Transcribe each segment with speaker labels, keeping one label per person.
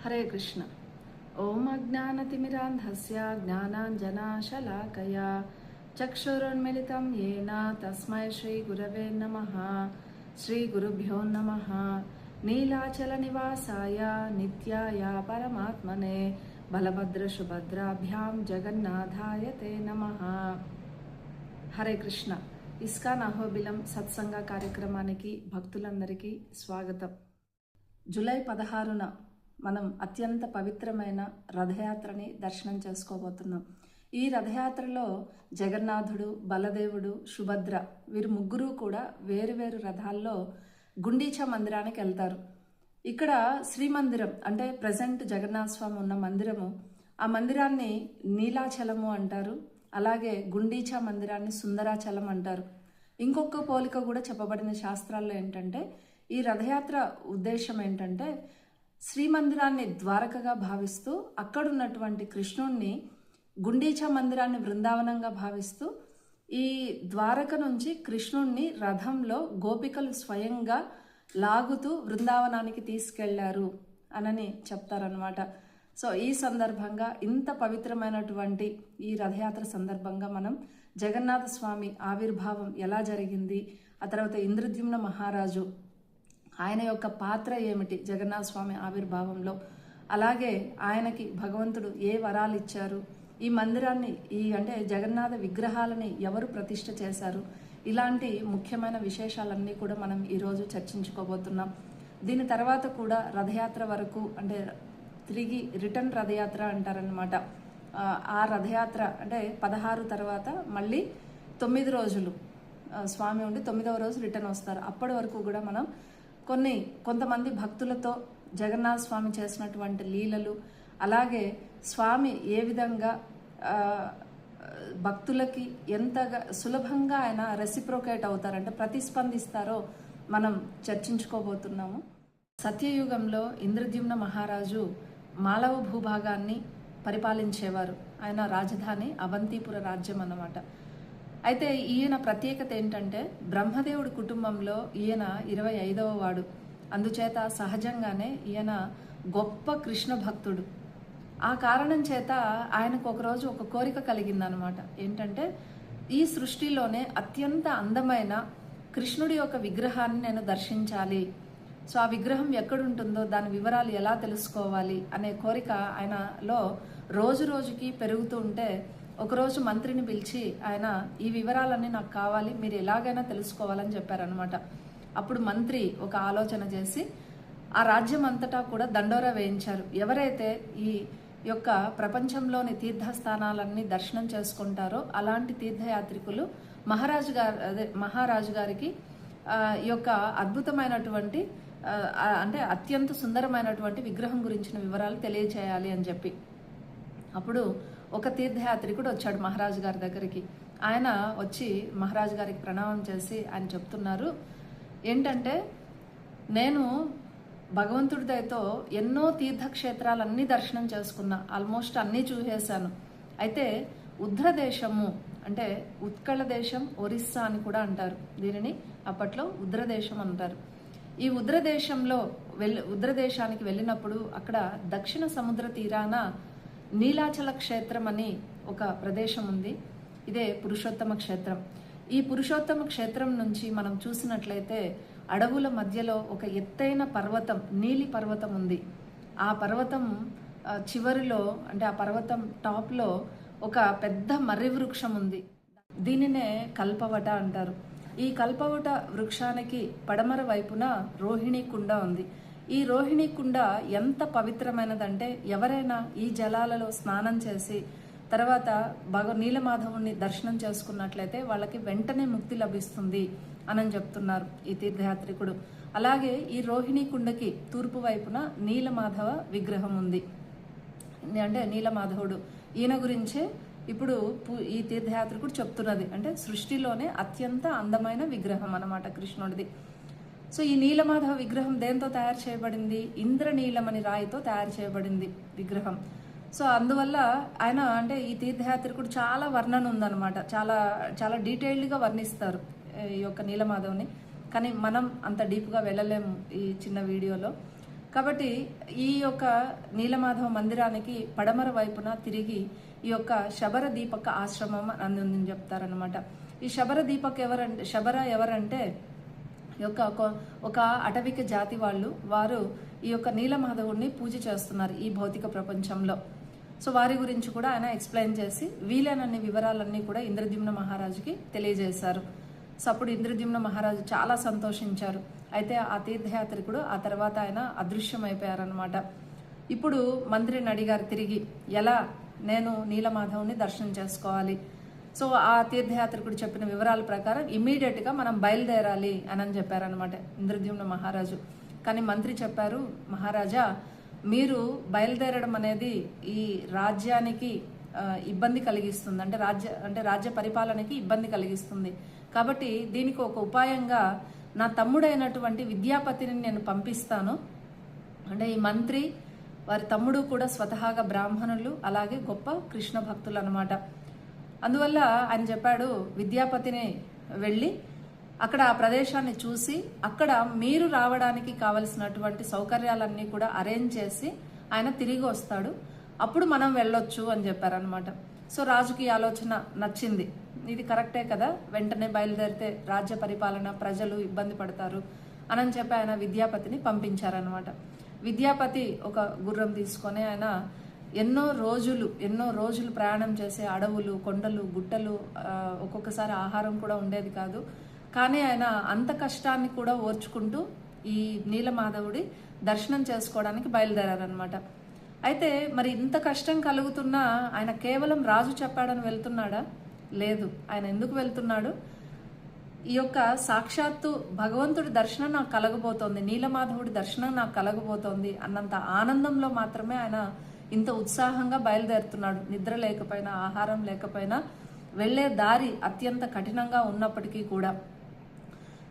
Speaker 1: హరే కృష్ణ. ఓం అజ్ఞానతిమిరాంధస్య జ్ఞానాంజనాశలాకయా చక్షురున్మిళితం యేన తస్మై శ్రీ గురవే నమః. శ్రీ గురుభ్యో నమః. నీలాచల నివాసాయ నిత్యాయ పరమాత్మనే బలభద్ర సుభద్రాభ్యాం జగన్నాథాయ తే నమః. హరే కృష్ణ. ఇస్కాన్ అహోబిలం సత్సంగ కార్యక్రమానికి భక్తులందరికీ స్వాగతం. జూలై 16న మనం అత్యంత పవిత్రమైన రథయాత్రని దర్శనం చేసుకోబోతున్నాం. ఈ రథయాత్రలో జగన్నాథుడు, బలదేవుడు, సుభద్ర వీరు ముగ్గురు కూడా వేరువేరు రథాల్లో గుండీచా మందిరానికి వెళ్తారు. ఇక్కడ శ్రీమందిరం అంటే ప్రజెంట్ జగన్నాథ స్వామి ఉన్న మందిరము, ఆ మందిరాన్ని నీలాచలము అంటారు. అలాగే గుండీచా మందిరాన్ని సుందరాచలం అంటారు. ఇంకొక పోలిక కూడా చెప్పబడిన శాస్త్రాల్లో ఏంటంటే, ఈ రథయాత్ర ఉద్దేశం ఏంటంటే శ్రీమందిరాన్ని ద్వారకగా భావిస్తూ అక్కడున్నటువంటి కృష్ణుణ్ణి, గుండీచా మందిరాన్ని బృందావనంగా భావిస్తూ ఈ ద్వారక నుంచి కృష్ణుణ్ణి రథంలో గోపికలు స్వయంగా లాగుతూ బృందావనానికి తీసుకెళ్లారు అనని చెప్తారనమాట. సో ఈ సందర్భంగా, ఇంత పవిత్రమైనటువంటి ఈ రథయాత్ర సందర్భంగా మనం జగన్నాథ స్వామి ఆవిర్భావం ఎలా జరిగింది, ఆ తర్వాత ఇంద్రద్యుమ్న మహారాజు ఆయన యొక్క పాత్ర ఏమిటి జగన్నాథ స్వామి ఆవిర్భావంలో, అలాగే ఆయనకి భగవంతుడు ఏ వరాలు ఇచ్చారు, ఈ మందిరాన్ని అంటే జగన్నాథ విగ్రహాలని ఎవరు ప్రతిష్ఠ చేశారు, ఇలాంటి ముఖ్యమైన విశేషాలన్నీ కూడా మనం ఈరోజు చర్చించుకోబోతున్నాం. దీని తర్వాత కూడా రథయాత్ర వరకు అంటే తిరిగి రిటర్న్ రథయాత్ర అంటారనమాట. ఆ రథయాత్ర అంటే 16 తర్వాత మళ్ళీ 9 రోజులు స్వామి ఉండి 9వ రోజు రిటర్న్ వస్తారు. అప్పటి వరకు కూడా మనం కొంతమంది భక్తులతో జగన్నాథ స్వామి చేసినటువంటి లీలలు, అలాగే స్వామి ఏ విధంగా భక్తులకి ఎంతగా సులభంగా ఆయన రెసిప్రోకేట్ అవుతారంటే ప్రతిస్పందిస్తారో మనం చర్చించుకోబోతున్నాము. సత్యయుగంలో ఇంద్రద్యుమ్న మహారాజు మాలవ భూభాగాన్ని పరిపాలించేవారు. ఆయన రాజధాని అవంతిపుర రాజ్యం అన్నమాట. అయితే ఈయన ప్రత్యేకత ఏంటంటే బ్రహ్మదేవుడి కుటుంబంలో ఈయన 25వ వాడు. అందుచేత సహజంగానే ఈయన గొప్ప కృష్ణ భక్తుడు. ఆ కారణం చేత ఆయనకు ఒకరోజు ఒక కోరిక కలిగిందనమాట. ఏంటంటే ఈ సృష్టిలోనే అత్యంత అందమైన కృష్ణుడి యొక్క విగ్రహాన్ని నేను దర్శించాలి. సో ఆ విగ్రహం ఎక్కడుంటుందో దాని వివరాలు ఎలా తెలుసుకోవాలి అనే కోరిక ఆయనలో రోజు రోజుకి పెరుగుతూ ఉంటే, ఒకరోజు మంత్రిని పిలిచి ఆయన ఈ వివరాలన్నీ నాకు కావాలి, మీరు ఎలాగైనా తెలుసుకోవాలని చెప్పారనమాట. అప్పుడు మంత్రి ఒక ఆలోచన చేసి ఆ రాజ్యం అంతటా కూడా దండోరా వేయించారు. ఎవరైతే ఈ యొక్క ప్రపంచంలోని తీర్థస్థానాలన్నీ దర్శనం చేసుకుంటారో అలాంటి తీర్థయాత్రికులు మహారాజు గారికి ఈ యొక్క అద్భుతమైనటువంటి అంటే అత్యంత సుందరమైనటువంటి విగ్రహం గురించిన వివరాలు తెలియచేయాలి అని చెప్పి, అప్పుడు ఒక తీర్థయాత్రికుడు వచ్చాడు మహారాజు గారి దగ్గరికి. ఆయన వచ్చి మహారాజు గారికి ప్రణామం చేసి ఆయన చెప్తున్నారు ఏంటంటే, నేను భగవంతుడి దయతో ఎన్నో తీర్థక్షేత్రాలన్నీ దర్శనం చేసుకున్నా, ఆల్మోస్ట్ అన్నీ చూసేశాను. అయితే ఉద్రదేశము అంటే ఉత్కళ దేశం, ఒరిస్సా అని కూడా అంటారు దీనిని, అప్పట్లో ఉద్రదేశం అంటారు. ఈ ఉద్రదేశానికి వెళ్ళినప్పుడు అక్కడ దక్షిణ సముద్ర తీరాన నీలాచల క్షేత్రం అని ఒక ప్రదేశం ఉంది. ఇదే పురుషోత్తమ క్షేత్రం. ఈ పురుషోత్తమ క్షేత్రం నుంచి మనం చూసినట్లయితే అడవుల మధ్యలో ఒక ఎత్తైన పర్వతం, నీలి పర్వతం ఉంది. ఆ పర్వతం చివరిలో అంటే ఆ పర్వతం టాప్లో ఒక పెద్ద మర్రి వృక్షం ఉంది. దీనినే కల్పవట అంటారు. ఈ కల్పవట వృక్షానికి పడమర వైపున రోహిణి కుండ ఉంది. ఈ రోహిణి కుండ ఎంత పవిత్రమైనదంటే ఎవరైనా ఈ జలాలలో స్నానం చేసి తర్వాత నీలమాధవుని దర్శనం చేసుకున్నట్లయితే వాళ్ళకి వెంటనే ముక్తి లభిస్తుంది అని చెప్తున్నారు ఈ తీర్థయాత్రికుడు. అలాగే ఈ రోహిణి కుండకి తూర్పు వైపున నీలమాధవ విగ్రహం ఉంది. అంటే నీలమాధవుడు, ఈయన గురించే ఇప్పుడు ఈ తీర్థయాత్రికుడు చెప్తున్నది. అంటే సృష్టిలోనే అత్యంత అందమైన విగ్రహం అన్నమాట కృష్ణుడిది. సో ఈ నీలమాధవ విగ్రహం దేంతో తయారు చేయబడింది? ఇంద్రనీలం అని రాయితో తయారు చేయబడింది విగ్రహం. సో అందువల్ల ఆయన అంటే ఈ తీర్థయాత్రికుడు చాలా వర్ణన ఉందన్నమాట. చాలా చాలా డీటెయిల్డ్గా వర్ణిస్తారు ఈ యొక్క నీలమాధవ్ని. కానీ మనం అంత డీప్గా వెళ్ళలేము ఈ చిన్న వీడియోలో. కాబట్టి ఈ యొక్క నీలమాధవ మందిరానికి పడమర వైపున తిరిగి ఈ యొక్క శబర దీపక ఆశ్రమం అని చెప్తారనమాట. ఈ శబర దీపక్ ఎవరంటే ఒక అటవిక జాతి వారు ఈ యొక్క నీలమాధవుడిని పూజ చేస్తున్నారు ఈ భౌతిక ప్రపంచంలో. సో వారి గురించి కూడా ఆయన ఎక్స్ప్లెయిన్ చేసి వీలైనన్ని వివరాలన్నీ కూడా ఇంద్రద్యుమ్న మహారాజుకి తెలియజేశారు. సో అప్పుడు ఇంద్రద్యుమ్న మహారాజు చాలా సంతోషించారు. అయితే ఆ తీర్థయాత్రికుడు ఆ తర్వాత ఆయన అదృశ్యమైపోయారనమాట. ఇప్పుడు మంత్రిని అడిగారు తిరిగి, ఎలా నేను నీలమాధవుని దర్శనం చేసుకోవాలి. సో ఆ తీర్థయాత్రికుడు చెప్పిన వివరాల ప్రకారం ఇమ్మీడియట్గా మనం బయలుదేరాలి అని చెప్పారనమాట ఇంద్రద్యుమ్న మహారాజు. కానీ మంత్రి చెప్పారు, మహారాజా మీరు బయలుదేరడం అనేది ఈ రాజ్యానికి ఇబ్బంది కలిగిస్తుంది, అంటే రాజ్య పరిపాలనకి ఇబ్బంది కలిగిస్తుంది. కాబట్టి దీనికి ఒక ఉపాయంగా నా తమ్ముడైనటువంటి విద్యాపతిని నేను పంపిస్తాను. అంటే ఈ మంత్రి వారి తమ్ముడు కూడా స్వతహాగా బ్రాహ్మణులు, అలాగే గొప్ప కృష్ణ భక్తులు అనమాట. అందువల్ల ఆయన చెప్పాడు, విద్యాపతిని వెళ్ళి అక్కడ ఆ ప్రదేశాన్ని చూసి అక్కడ మీరు రావడానికి కావలసినటువంటి సౌకర్యాలన్నీ కూడా అరేంజ్ చేసి ఆయన తిరిగి వస్తాడు, అప్పుడు మనం వెళ్ళొచ్చు అని చెప్పారనమాట. సో రాజుకి ఆలోచన నచ్చింది, ఇది కరెక్టే కదా, వెంటనే బయలుదేరితే రాజ్య పరిపాలన ప్రజలు ఇబ్బంది పడతారు అని చెప్పి ఆయన విద్యాపతిని పంపించారనమాట. విద్యాపతి ఒక గుర్రం తీసుకొని ఆయన ఎన్నో రోజులు ప్రయాణం చేసే అడవులు, కొండలు, గుట్టలు, ఒక్కొక్కసారి ఆహారం కూడా ఉండేది కాదు. కానీ ఆయన అంత కష్టాన్ని కూడా ఓర్చుకుంటూ ఈ నీలమాధవుడి దర్శనం చేసుకోవడానికి బయలుదేరారనమాట. అయితే మరి ఇంత కష్టం కలుగుతున్నా ఆయన కేవలం రాజు చెప్పాడని వెళ్తున్నాడా? లేదు. ఆయన ఎందుకు వెళ్తున్నాడు? ఈ యొక్క సాక్షాత్తు భగవంతుడి దర్శనం నాకు కలగబోతోంది, నీలమాధవుడి దర్శనం నాకు కలగబోతోంది అన్నంత ఆనందంలో మాత్రమే ఆయన ఇంత ఉత్సాహంగా బయలుదేరుతున్నాడు. నిద్ర లేకపోయినా, ఆహారం లేకపోయినా, వెళ్లే దారి అత్యంత కఠినంగా ఉన్నప్పటికీ కూడా.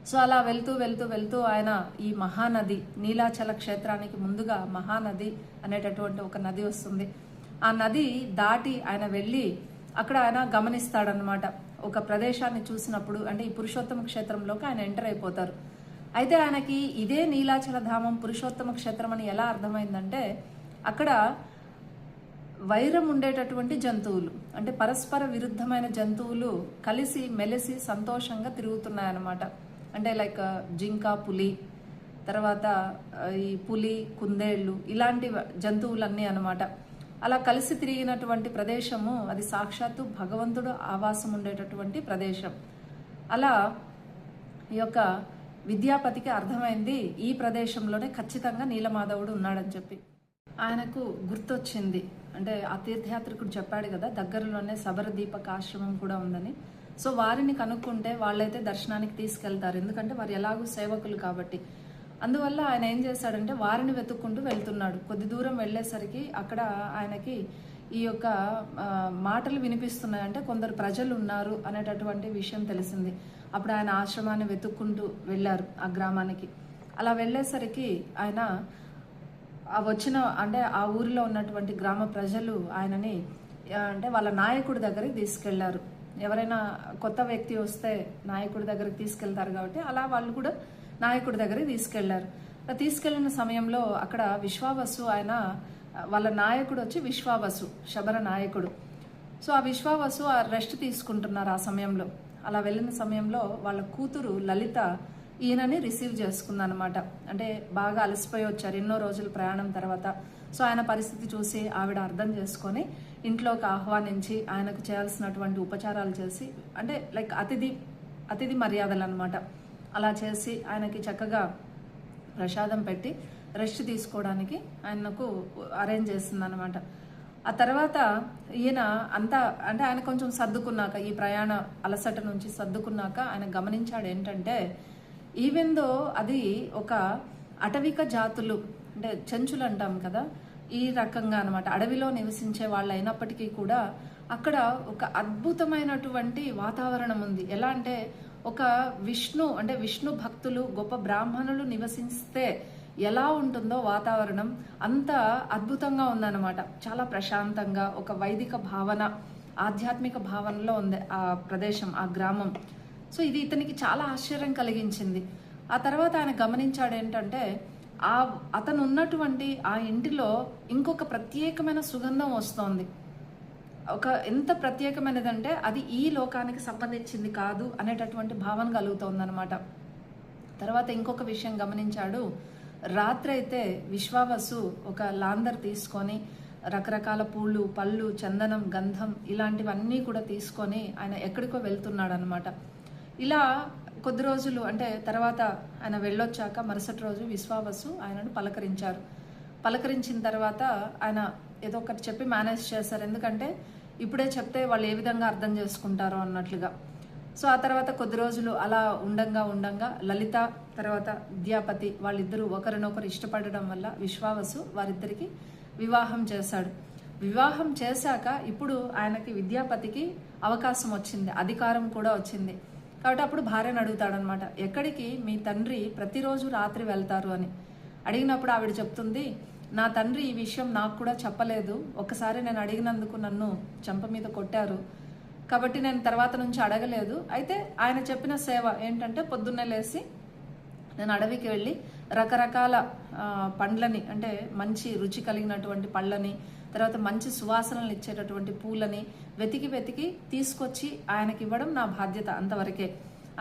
Speaker 1: సో అలా వెళ్తూ ఆయన ఈ మహానది, నీలాచల క్షేత్రానికి ముందుగా మహానది అనేటటువంటి ఒక నది వస్తుంది. ఆ నది దాటి ఆయన వెళ్ళి అక్కడ ఆయన గమనిస్తాడనమాట. ఒక ప్రదేశాన్ని చూసినప్పుడు, అంటే ఈ పురుషోత్తమ క్షేత్రంలోకి ఆయన ఎంటర్ అయిపోతారు. అయితే ఆయనకి ఇదే నీలాచల ధామం పురుషోత్తమ క్షేత్రం అని ఎలా అర్థమైందంటే, అక్కడ వైరం ఉండేటటువంటి జంతువులు, అంటే పరస్పర విరుద్ధమైన జంతువులు కలిసి మెలిసి సంతోషంగా తిరుగుతున్నాయన్నమాట. అంటే లైక్ జింక, పులి, తర్వాత ఈ పులి, కుందేళ్ళు, ఇలాంటి జంతువులన్నీ అనమాట. అలా కలిసి తిరిగినటువంటి ప్రదేశము అది సాక్షాత్తు భగవంతుడు ఆవాసం ఉండేటటువంటి ప్రదేశం. అలా ఈ యొక్క విద్యాపతికి అర్థమైంది ఈ ప్రదేశంలోనే ఖచ్చితంగా నీలమాధవుడు ఉన్నాడని చెప్పి. ఆయనకు గుర్తొచ్చింది, అంటే ఆ తీర్థయాత్రికుడు చెప్పాడు కదా దగ్గరలోనే శబర దీపక ఆశ్రమం కూడా ఉందని. సో వారిని కనుక్కుంటే వాళ్ళైతే దర్శనానికి తీసుకెళ్తారు, ఎందుకంటే వారు ఎలాగూ సేవకులు కాబట్టి. అందువల్ల ఆయన ఏం చేశాడంటే వారిని వెతుక్కుంటూ వెళ్తున్నాడు. కొద్ది దూరం వెళ్ళేసరికి అక్కడ ఆయనకి ఈ యొక్క మాటలు వినిపిస్తున్నాయి, అంటే కొందరు ప్రజలు ఉన్నారు అనేటటువంటి విషయం తెలిసింది. అప్పుడు ఆయన ఆశ్రమాన్ని వెతుక్కుంటూ వెళ్ళారు ఆ గ్రామానికి. అలా వెళ్ళేసరికి ఆయన అంటే ఆ ఊరిలో ఉన్నటువంటి గ్రామ ప్రజలు ఆయనని అంటే వాళ్ళ నాయకుడి దగ్గరికి తీసుకెళ్లారు. ఎవరైనా కొత్త వ్యక్తి వస్తే నాయకుడి దగ్గరికి తీసుకెళ్తారు కాబట్టి అలా వాళ్ళు కూడా నాయకుడి దగ్గరికి తీసుకెళ్లారు. తీసుకెళ్లిన సమయంలో అక్కడ విశ్వావసు, ఆయన వాళ్ళ నాయకుడు వచ్చి విశ్వావసు, శబర నాయకుడు. సో ఆ విశ్వావసు ఆ రెస్ట్ తీసుకుంటున్నారు ఆ సమయంలో. అలా వెళ్ళిన సమయంలో వాళ్ళ కూతురు లలిత ఈయనని రిసీవ్ చేసుకుందనమాట. అంటే బాగా అలసిపోయి వచ్చారు ఎన్నో రోజుల ప్రయాణం తర్వాత. సో ఆయన పరిస్థితి చూసి ఆవిడ అర్థం చేసుకొని ఇంట్లోకి ఆహ్వానించి ఆయనకు చేయాల్సినటువంటి ఉపచారాలు చేసి, అంటే లైక్ అతిథి మర్యాదలు అనమాట, అలా చేసి ఆయనకి చక్కగా ప్రసాదం పెట్టి రెస్ట్ తీసుకోవడానికి ఆయనకు అరేంజ్ చేసిందనమాట. ఆ తర్వాత ఈయన అంతా అంటే ఆయన కొంచెం సర్దుకున్నాక, ఈ ప్రయాణ అలసట నుంచి సర్దుకున్నాక ఆయన గమనించాడు ఏంటంటే, ఈవెన్ దో అది ఒక అటవిక జాతులు, అంటే చెంచులు అంటాం కదా, ఈ రకంగా అనమాట అడవిలో నివసించే వాళ్ళు అయినప్పటికీ కూడా అక్కడ ఒక అద్భుతమైనటువంటి వాతావరణం ఉంది. ఎలా అంటే ఒక విష్ణు భక్తులు, గొప్ప బ్రాహ్మణులు నివసిస్తే ఎలా ఉంటుందో వాతావరణం అంత అద్భుతంగా ఉందన్నమాట. చాలా ప్రశాంతంగా, ఒక వైదిక భావన, ఆధ్యాత్మిక భావనలో ఉంది ఆ ప్రదేశం, ఆ గ్రామం. సో ఇది ఇతనికి చాలా ఆశ్చర్యం కలిగించింది. ఆ తర్వాత ఆయన గమనించాడు ఏంటంటే, ఆ అతను ఉన్నటువంటి ఆ ఇంటిలో ఇంకొక ప్రత్యేకమైన సుగంధం వస్తోంది. ఒక ఎంత ప్రత్యేకమైనదంటే అది ఈ లోకానికి సంబంధించింది కాదు అనేటటువంటి భావన కలుగుతోందనమాట. తర్వాత ఇంకొక విషయం గమనించాడు. రాత్రి అయితే విశ్వావసు ఒక లాందర్ తీసుకొని రకరకాల పూలు, పళ్ళు, చందనం, గంధం ఇలాంటివన్నీ కూడా తీసుకొని ఆయన ఎక్కడికో వెళ్తున్నాడు అనమాట. ఇలా కొద్ది రోజులు అంటే తర్వాత ఆయన వెళ్ళొచ్చాక మరుసటి రోజు విశ్వావసు ఆయనను పలకరించారు. పలకరించిన తర్వాత ఆయన ఏదో ఒకటి చెప్పి మేనేజ్ చేశారు. ఎందుకంటే ఇప్పుడే చెప్తే వాళ్ళు ఏ విధంగా అర్థం చేసుకుంటారో అన్నట్లుగా. సో ఆ తర్వాత కొద్ది రోజులు అలా ఉండంగా లలిత తర్వాత విద్యాపతి వాళ్ళిద్దరూ ఒకరినొకరు ఇష్టపడడం వల్ల విశ్వావసు వారిద్దరికి వివాహం చేశాడు. వివాహం చేశాక ఇప్పుడు ఆయనకి విద్యాపతికి అవకాశం వచ్చింది, అధికారం కూడా వచ్చింది. కాబట్టి అప్పుడు భార్యను అడుగుతాడనమాట, ఎక్కడికి మీ తండ్రి ప్రతిరోజు రాత్రి వెళ్తారు అని. అడిగినప్పుడు ఆవిడ చెప్తుంది, నా తండ్రి ఈ విషయం నాకు కూడా చెప్పలేదు. ఒకసారి నేను అడిగినందుకు నన్ను చెంప మీద కొట్టారు, కాబట్టి నేను తర్వాత నుంచి అడగలేదు. అయితే ఆయన చెప్పిన సేవ ఏంటంటే పొద్దున్నే లేచి నేను అడవికి వెళ్ళి రకరకాల పండ్లని, అంటే మంచి రుచి కలిగినటువంటి పళ్ళని, తర్వాత మంచి సువాసనలు ఇచ్చేటటువంటి పూలని వెతికి తీసుకొచ్చి ఆయనకి ఇవ్వడం నా బాధ్యత, అంతవరకే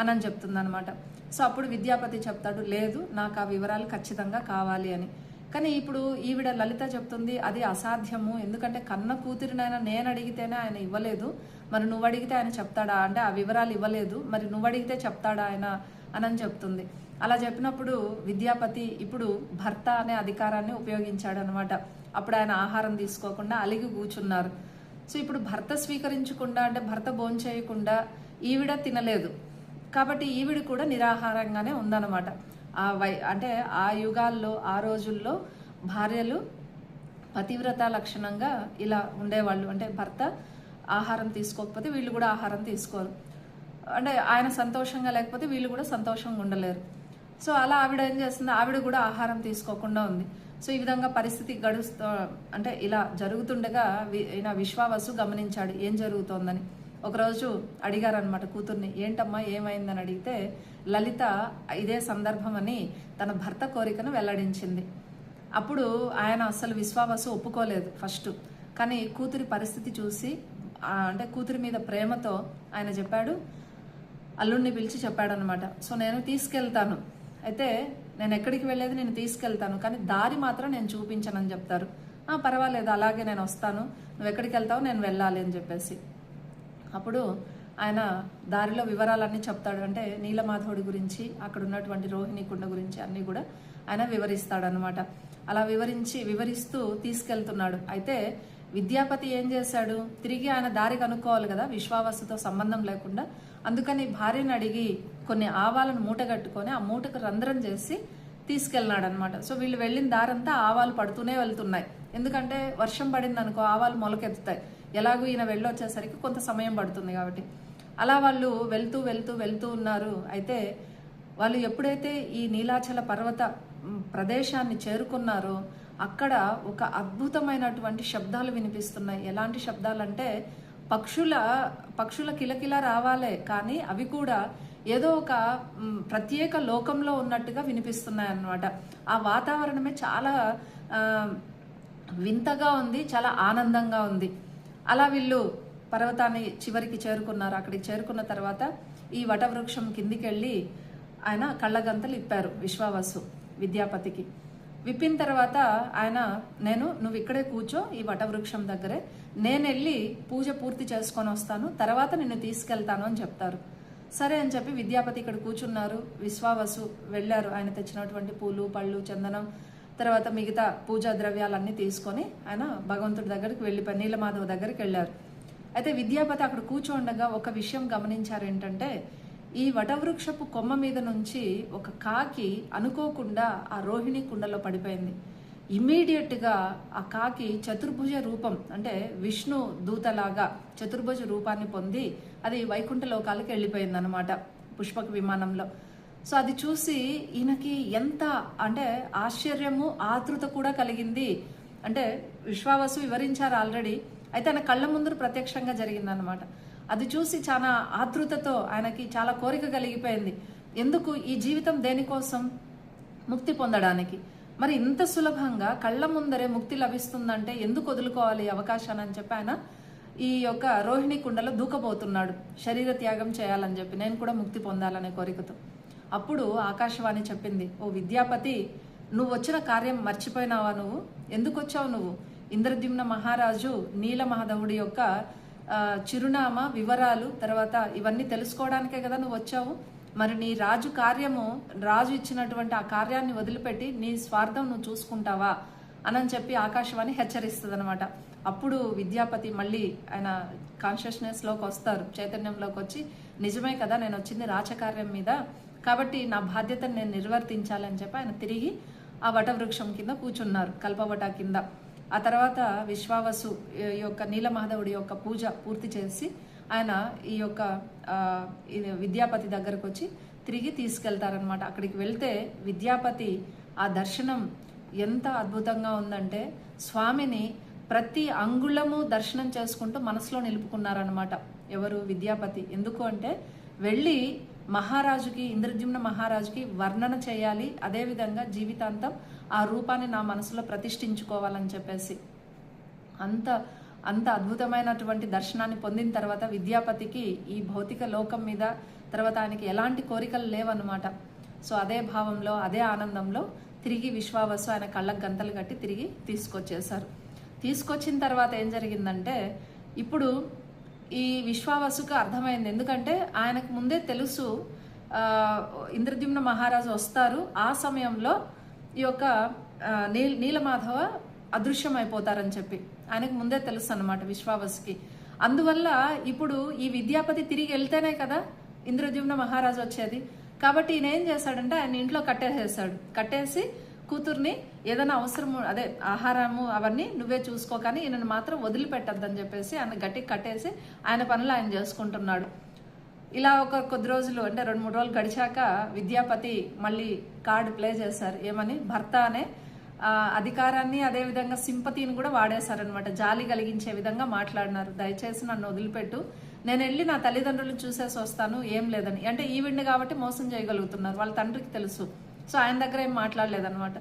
Speaker 1: అని చెప్తుందనమాట. సో అప్పుడు విద్యాపతి చెప్తాడు, లేదు నాకు ఆ వివరాలు ఖచ్చితంగా కావాలి అని. కానీ ఇప్పుడు ఈవిడ లలిత చెప్తుంది అది అసాధ్యము, ఎందుకంటే కన్న కూతురినైనా నేను అడిగితేనే ఆయన ఇవ్వలేదు, మరి నువ్వు అడిగితే ఆయన చెప్తాడా, అంటే ఆ వివరాలు ఇవ్వలేదు, మరి నువ్వు అడిగితే చెప్తాడా ఆయన అని చెప్తుంది. అలా చెప్పినప్పుడు విద్యాపతి ఇప్పుడు భర్త అనే అధికారాన్ని ఉపయోగించాడు అనమాట. అప్పుడు ఆయన ఆహారం తీసుకోకుండా అలిగి కూర్చున్నారు. సో ఇప్పుడు భర్త స్వీకరించకుండా, అంటే భర్త భోంచేయకుండా ఈవిడ తినలేదు, కాబట్టి ఈవిడ కూడా నిరాహారంగానే ఉందన్నమాట. అంటే ఆ యుగాల్లో ఆ రోజుల్లో భార్యలు పతివ్రత లక్షణంగా ఇలా ఉండేవాళ్ళు. అంటే భర్త ఆహారం తీసుకోకపోతే వీళ్ళు కూడా ఆహారం తీసుకోరు, అంటే ఆయన సంతోషంగా లేకపోతే వీళ్ళు కూడా సంతోషంగా ఉండలేరు. సో అలా ఆవిడ ఏం చేస్తుంది, ఆవిడ కూడా ఆహారం తీసుకోకుండా ఉంది. సో ఈ విధంగా పరిస్థితి గడుస్తూ, అంటే ఇలా జరుగుతుండగా ఈయన విశ్వావసు గమనించాడు ఏం జరుగుతోందని. ఒకరోజు అడిగారనమాట కూతుర్ని, ఏంటమ్మా ఏమైందని అడిగితే లలిత ఇదే సందర్భం అని తన భర్త కోరికను వెల్లడించింది. అప్పుడు ఆయన అసలు విశ్వావసు ఒప్పుకోలేదు ఫస్ట్, కానీ కూతురి పరిస్థితి చూసి, అంటే కూతురి మీద ప్రేమతో ఆయన చెప్పాడు, అల్లుడిని పిలిచి చెప్పాడనమాట, సో నేను తీసుకెళ్తాను, అయితే నేను ఎక్కడికి వెళ్ళేది నేను తీసుకెళ్తాను, కానీ దారి మాత్రం నేను చూపించనని చెప్తారు. పర్వాలేదు అలాగే నేను వస్తాను, నువ్వు ఎక్కడికి వెళ్తావు నేను వెళ్ళాలి అని చెప్పేసి. అప్పుడు ఆయన దారిలో వివరాలన్నీ చెప్తాడు. అంటే నీలమాధవుడి గురించి, అక్కడ ఉన్నటువంటి రోహిణి కుండ గురించి అన్నీ కూడా ఆయన వివరిస్తాడనమాట. అలా వివరిస్తూ తీసుకెళ్తున్నాడు. అయితే విద్యాపతి ఏం చేశాడు, తిరిగి ఆయన దారి కనుక్కోవాలి కదా విశ్వావసుతో సంబంధం లేకుండా. అందుకని భార్యను అడిగి కొన్ని ఆవాలను మూటగట్టుకొని ఆ మూటకు రంధ్రం చేసి తీసుకెళ్ళినాడు అనమాట. సో వీళ్ళు వెళ్ళిన దారంతా ఆవాలు పడుతూనే వెళ్తున్నాయి, ఎందుకంటే వర్షం పడింది అనుకో ఆవాలు మొలకెత్తుతాయి, ఎలాగూ ఈయన వెళ్ళొచ్చేసరికి కొంత సమయం పడుతుంది కాబట్టి. అలా వాళ్ళు వెళ్తూ ఉన్నారు. అయితే వాళ్ళు ఎప్పుడైతే ఈ నీలాచల పర్వత ప్రదేశాన్ని చేరుకున్నారో అక్కడ ఒక అద్భుతమైనటువంటి శబ్దాలు వినిపిస్తున్నాయి. ఎలాంటి శబ్దాలంటే పక్షుల కిలకిల రావాలే, కానీ అవి కూడా ఏదో ఒక ప్రత్యేక లోకంలో ఉన్నట్టుగా వినిపిస్తున్నాయి అన్నమాట. ఆ వాతావరణమే చాలా వింతగా ఉంది, చాలా ఆనందంగా ఉంది. అలా వీళ్ళు పర్వతాన్ని చివరికి చేరుకున్నారు. అక్కడికి చేరుకున్న తర్వాత ఈ వటవృక్షం కిందికి వెళ్ళి ఆయన కళ్ళగంతలు ఇప్పారు విశ్వావసు విద్యాపతికి. విప్పిన తర్వాత ఆయన, నువ్వు ఇక్కడే కూర్చో ఈ వటవృక్షం దగ్గరే, నేను వెళ్ళి పూజ పూర్తి చేసుకొని వస్తాను, తర్వాత నిన్ను తీసుకెళ్తాను అని చెప్తారు. సరే అని చెప్పి విద్యాపతి ఇక్కడ కూర్చున్నారు. విశ్వావసు వెళ్ళారు, ఆయన తెచ్చినటువంటి పూలు, పళ్ళు, చందనం, తర్వాత మిగతా పూజా ద్రవ్యాలన్నీ తీసుకొని ఆయన భగవంతుడి దగ్గరికి వెళ్ళిపోయి నీలమాధవ దగ్గరికి వెళ్ళారు. అయితే విద్యాపతి అక్కడ కూర్చోండగా ఒక విషయం గమనించారు. ఏంటంటే ఈ వటవృక్షపు కొమ్మ మీద నుంచి ఒక కాకి అనుకోకుండా ఆ రోహిణి కుండలో పడిపోయింది. ఇమ్మీడియట్గా ఆ కాకి చతుర్భుజ రూపం, అంటే విష్ణు దూతలాగా చతుర్భుజ రూపాన్ని పొంది అది వైకుంఠ లోకాలకు వెళ్ళిపోయింది అనమాట పుష్పక విమానంలో. సో అది చూసి ఈయనకి ఎంత అంటే ఆశ్చర్యము, ఆతృత కూడా కలిగింది. అంటే విశ్వావసు వివరించారు ఆల్రెడీ, అయితే ఆయన కళ్ళ ముందు ప్రత్యక్షంగా జరిగిందనమాట. అది చూసి చాలా ఆతృతతో ఆయనకి చాలా కోరిక కలిగిపోయింది. ఎందుకు ఈ జీవితం దేనికోసం? ముక్తి పొందడానికి. మరి ఇంత సులభంగా కళ్ళ ముందరే ముక్తి లభిస్తుందంటే ఎందుకు వదులుకోవాలి ఈ అవకాశాన్ని అని చెప్పి ఆయన ఈ యొక్క రోహిణి కుండలో దూకబోతున్నాడు, శరీర త్యాగం చేయాలని చెప్పి, నేను కూడా ముక్తి పొందాలనే కోరికతో. అప్పుడు ఆకాశవాణి చెప్పింది, ఓ విద్యాపతి, నువ్వు వచ్చిన కార్యం మర్చిపోయినావా? నువ్వు ఎందుకు వచ్చావు? నువ్వు ఇంద్రద్యుమ్న మహారాజు నీలమాధవుడి యొక్క చిరునామా వివరాలు తర్వాత ఇవన్నీ తెలుసుకోవడానికే కదా నువ్వు వచ్చావు. మరి నీ రాజు ఇచ్చినటువంటి ఆ కార్యాన్ని వదిలిపెట్టి నీ స్వార్థం నువ్వు చూసుకుంటావా అని చెప్పి ఆకాశవాణి హెచ్చరిస్తుంది అనమాట. అప్పుడు విద్యాపతి మళ్ళీ ఆయన కాన్షియస్నెస్లోకి వస్తారు, చైతన్యంలోకి వచ్చి, నిజమే కదా నేను వచ్చింది రాచకార్యం మీద, కాబట్టి నా బాధ్యతను నేను నిర్వర్తించాలని చెప్పి ఆయన తిరిగి ఆ వటవృక్షం కింద కూర్చున్నారు, కల్పవట కింద. ఆ తర్వాత విశ్వావసు యొక్క నీలమాధవుడి యొక్క పూజ పూర్తి చేసి ఆయన ఈ యొక్క విద్యాపతి దగ్గరకు వచ్చి తిరిగి తీసుకెళ్తారనమాట. అక్కడికి వెళ్తే విద్యాపతి ఆ దర్శనం ఎంత అద్భుతంగా ఉందంటే, స్వామిని ప్రతి అంగుళము దర్శనం చేసుకుంటూ మనసులో నిలుపుకున్నారనమాట. ఎవరు? విద్యాపతి. ఎందుకు అంటే వెళ్ళి మహారాజుకి, ఇంద్రద్యుమ్న మహారాజుకి వర్ణన చేయాలి, అదేవిధంగా జీవితాంతం ఆ రూపాన్ని నా మనసులో ప్రతిష్ఠించుకోవాలని చెప్పేసి అంత అద్భుతమైనటువంటి దర్శనాన్ని పొందిన తర్వాత విద్యాపతికి ఈ భౌతిక లోకం మీద తర్వాత ఆయనకి ఎలాంటి కోరికలు లేవన్నమాట. సో అదే భావంలో, అదే ఆనందంలో తిరిగి విశ్వావసు ఆయన కళ్ళకు గంతలు కట్టి తిరిగి తీసుకొచ్చేశారు. తీసుకొచ్చిన తర్వాత ఏం జరిగిందంటే, ఇప్పుడు ఈ విశ్వావసుకు అర్థమైంది. ఎందుకంటే ఆయనకు ముందే తెలుసు ఇంద్రద్యుమ్న మహారాజు వస్తారు, ఆ సమయంలో ఈ యొక్క నీలమాధవ అదృశ్యం అయిపోతారని చెప్పి ఆయనకు ముందే తెలుసు అన్నమాట విశ్వావసుకి. అందువల్ల ఇప్పుడు ఈ విద్యాపతి తిరిగి వెళ్తేనే కదా ఇంద్రద్యుమ్న మహారాజు వచ్చేది. కాబట్టి ఈయన ఏం చేశాడంటే ఆయన ఇంట్లో కట్టేసి కూతుర్ని ఏదైనా అవసరము, అదే ఆహారము అవన్నీ నువ్వే చూసుకో, కానీ ఈయనను మాత్రం వదిలిపెట్టద్దని చెప్పేసి ఆయన గట్టికి కట్టేసి ఆయన పనులు ఆయన చేసుకుంటున్నాడు. ఇలా కొద్ది రోజులు అంటే 2-3 రోజులు గడిచాక విద్యాపతి మళ్ళీ కార్డు ప్లే చేశారు. ఏమని? భర్త అనే అధికారాన్ని అదేవిధంగా సింపతిని కూడా వాడేశారనమాట. జాలి కలిగించే విధంగా మాట్లాడినారు. దయచేసి నన్ను వదిలిపెట్టు, నేను వెళ్ళి నా తల్లిదండ్రులను చూసేసి వస్తాను, ఏం లేదని. అంటే ఈవిడ్ని కాబట్టి మోసం చేయగలుగుతున్నారు, వాళ్ళ తండ్రికి తెలుసు. సో ఆయన దగ్గర ఏం మాట్లాడలేదనమాట.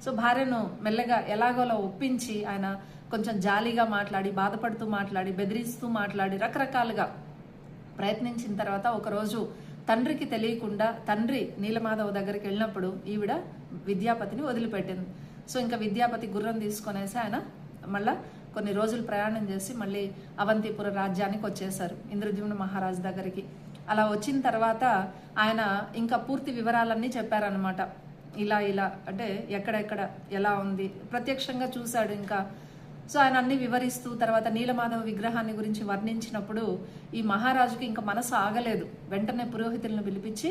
Speaker 1: సో భార్యను మెల్లగా ఎలాగోలా ఒప్పించి ఆయన కొంచెం జాలీగా మాట్లాడి, బాధపడుతూ మాట్లాడి, బెదిరిస్తూ మాట్లాడి, రకరకాలుగా ప్రయత్నించిన తర్వాత ఒకరోజు తండ్రికి తెలియకుండా తండ్రి నీలమాధవ్ దగ్గరికి వెళ్ళినప్పుడు ఈవిడ విద్యాపతిని వదిలిపెట్టింది. సో ఇంకా విద్యాపతి గుర్రం తీసుకొనేసి ఆయన మళ్ళా కొన్ని రోజులు ప్రయాణం చేసి మళ్ళీ అవంతిపుర రాజ్యానికి వచ్చేశారు ఇంద్రద్యుమ్న మహారాజు దగ్గరికి. అలా వచ్చిన తర్వాత ఆయన ఇంకా పూర్తి వివరాలన్నీ చెప్పారనమాట. ఇలా అంటే ఎక్కడెక్కడ ఎలా ఉంది ప్రత్యక్షంగా చూశాడు ఇంకా. సో ఆయన అన్ని వివరిస్తూ తర్వాత నీలమాధవ విగ్రహాన్ని గురించి వర్ణించినప్పుడు ఈ మహారాజుకి ఇంకా మనసు ఆగలేదు. వెంటనే పురోహితులను పిలిపించి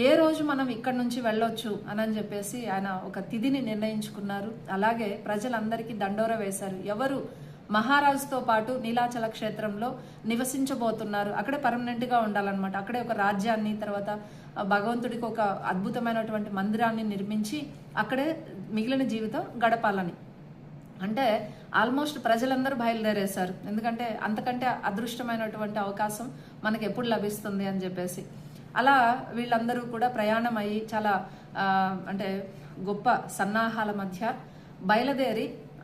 Speaker 1: ఏ రోజు మనం ఇక్కడి నుంచి వెళ్ళొచ్చు అని చెప్పేసి ఆయన ఒక తిథిని నిర్ణయించుకున్నారు. అలాగే ప్రజలందరికీ దండోర వేశారు. ఎవరు మహారాజుతో పాటు నీలాచల క్షేత్రంలో నివసించబోతున్నారు, అక్కడే పర్మనెంట్గా ఉండాలన్నమాట. అక్కడే ఒక రాజ్యాన్ని తర్వాత భగవంతుడికి ఒక అద్భుతమైనటువంటి మందిరాన్ని నిర్మించి అక్కడే మిగిలిన జీవితం గడపాలని. అంటే ఆల్మోస్ట్ ప్రజలందరూ బయలుదేరేశారు. ఎందుకంటే అంతకంటే అదృష్టమైనటువంటి అవకాశం మనకు ఎప్పుడు లభిస్తుంది అని చెప్పేసి. అలా వీళ్ళందరూ కూడా ప్రయాణం అయ్యి చాలా అంటే గొప్ప సన్నాహాల మధ్య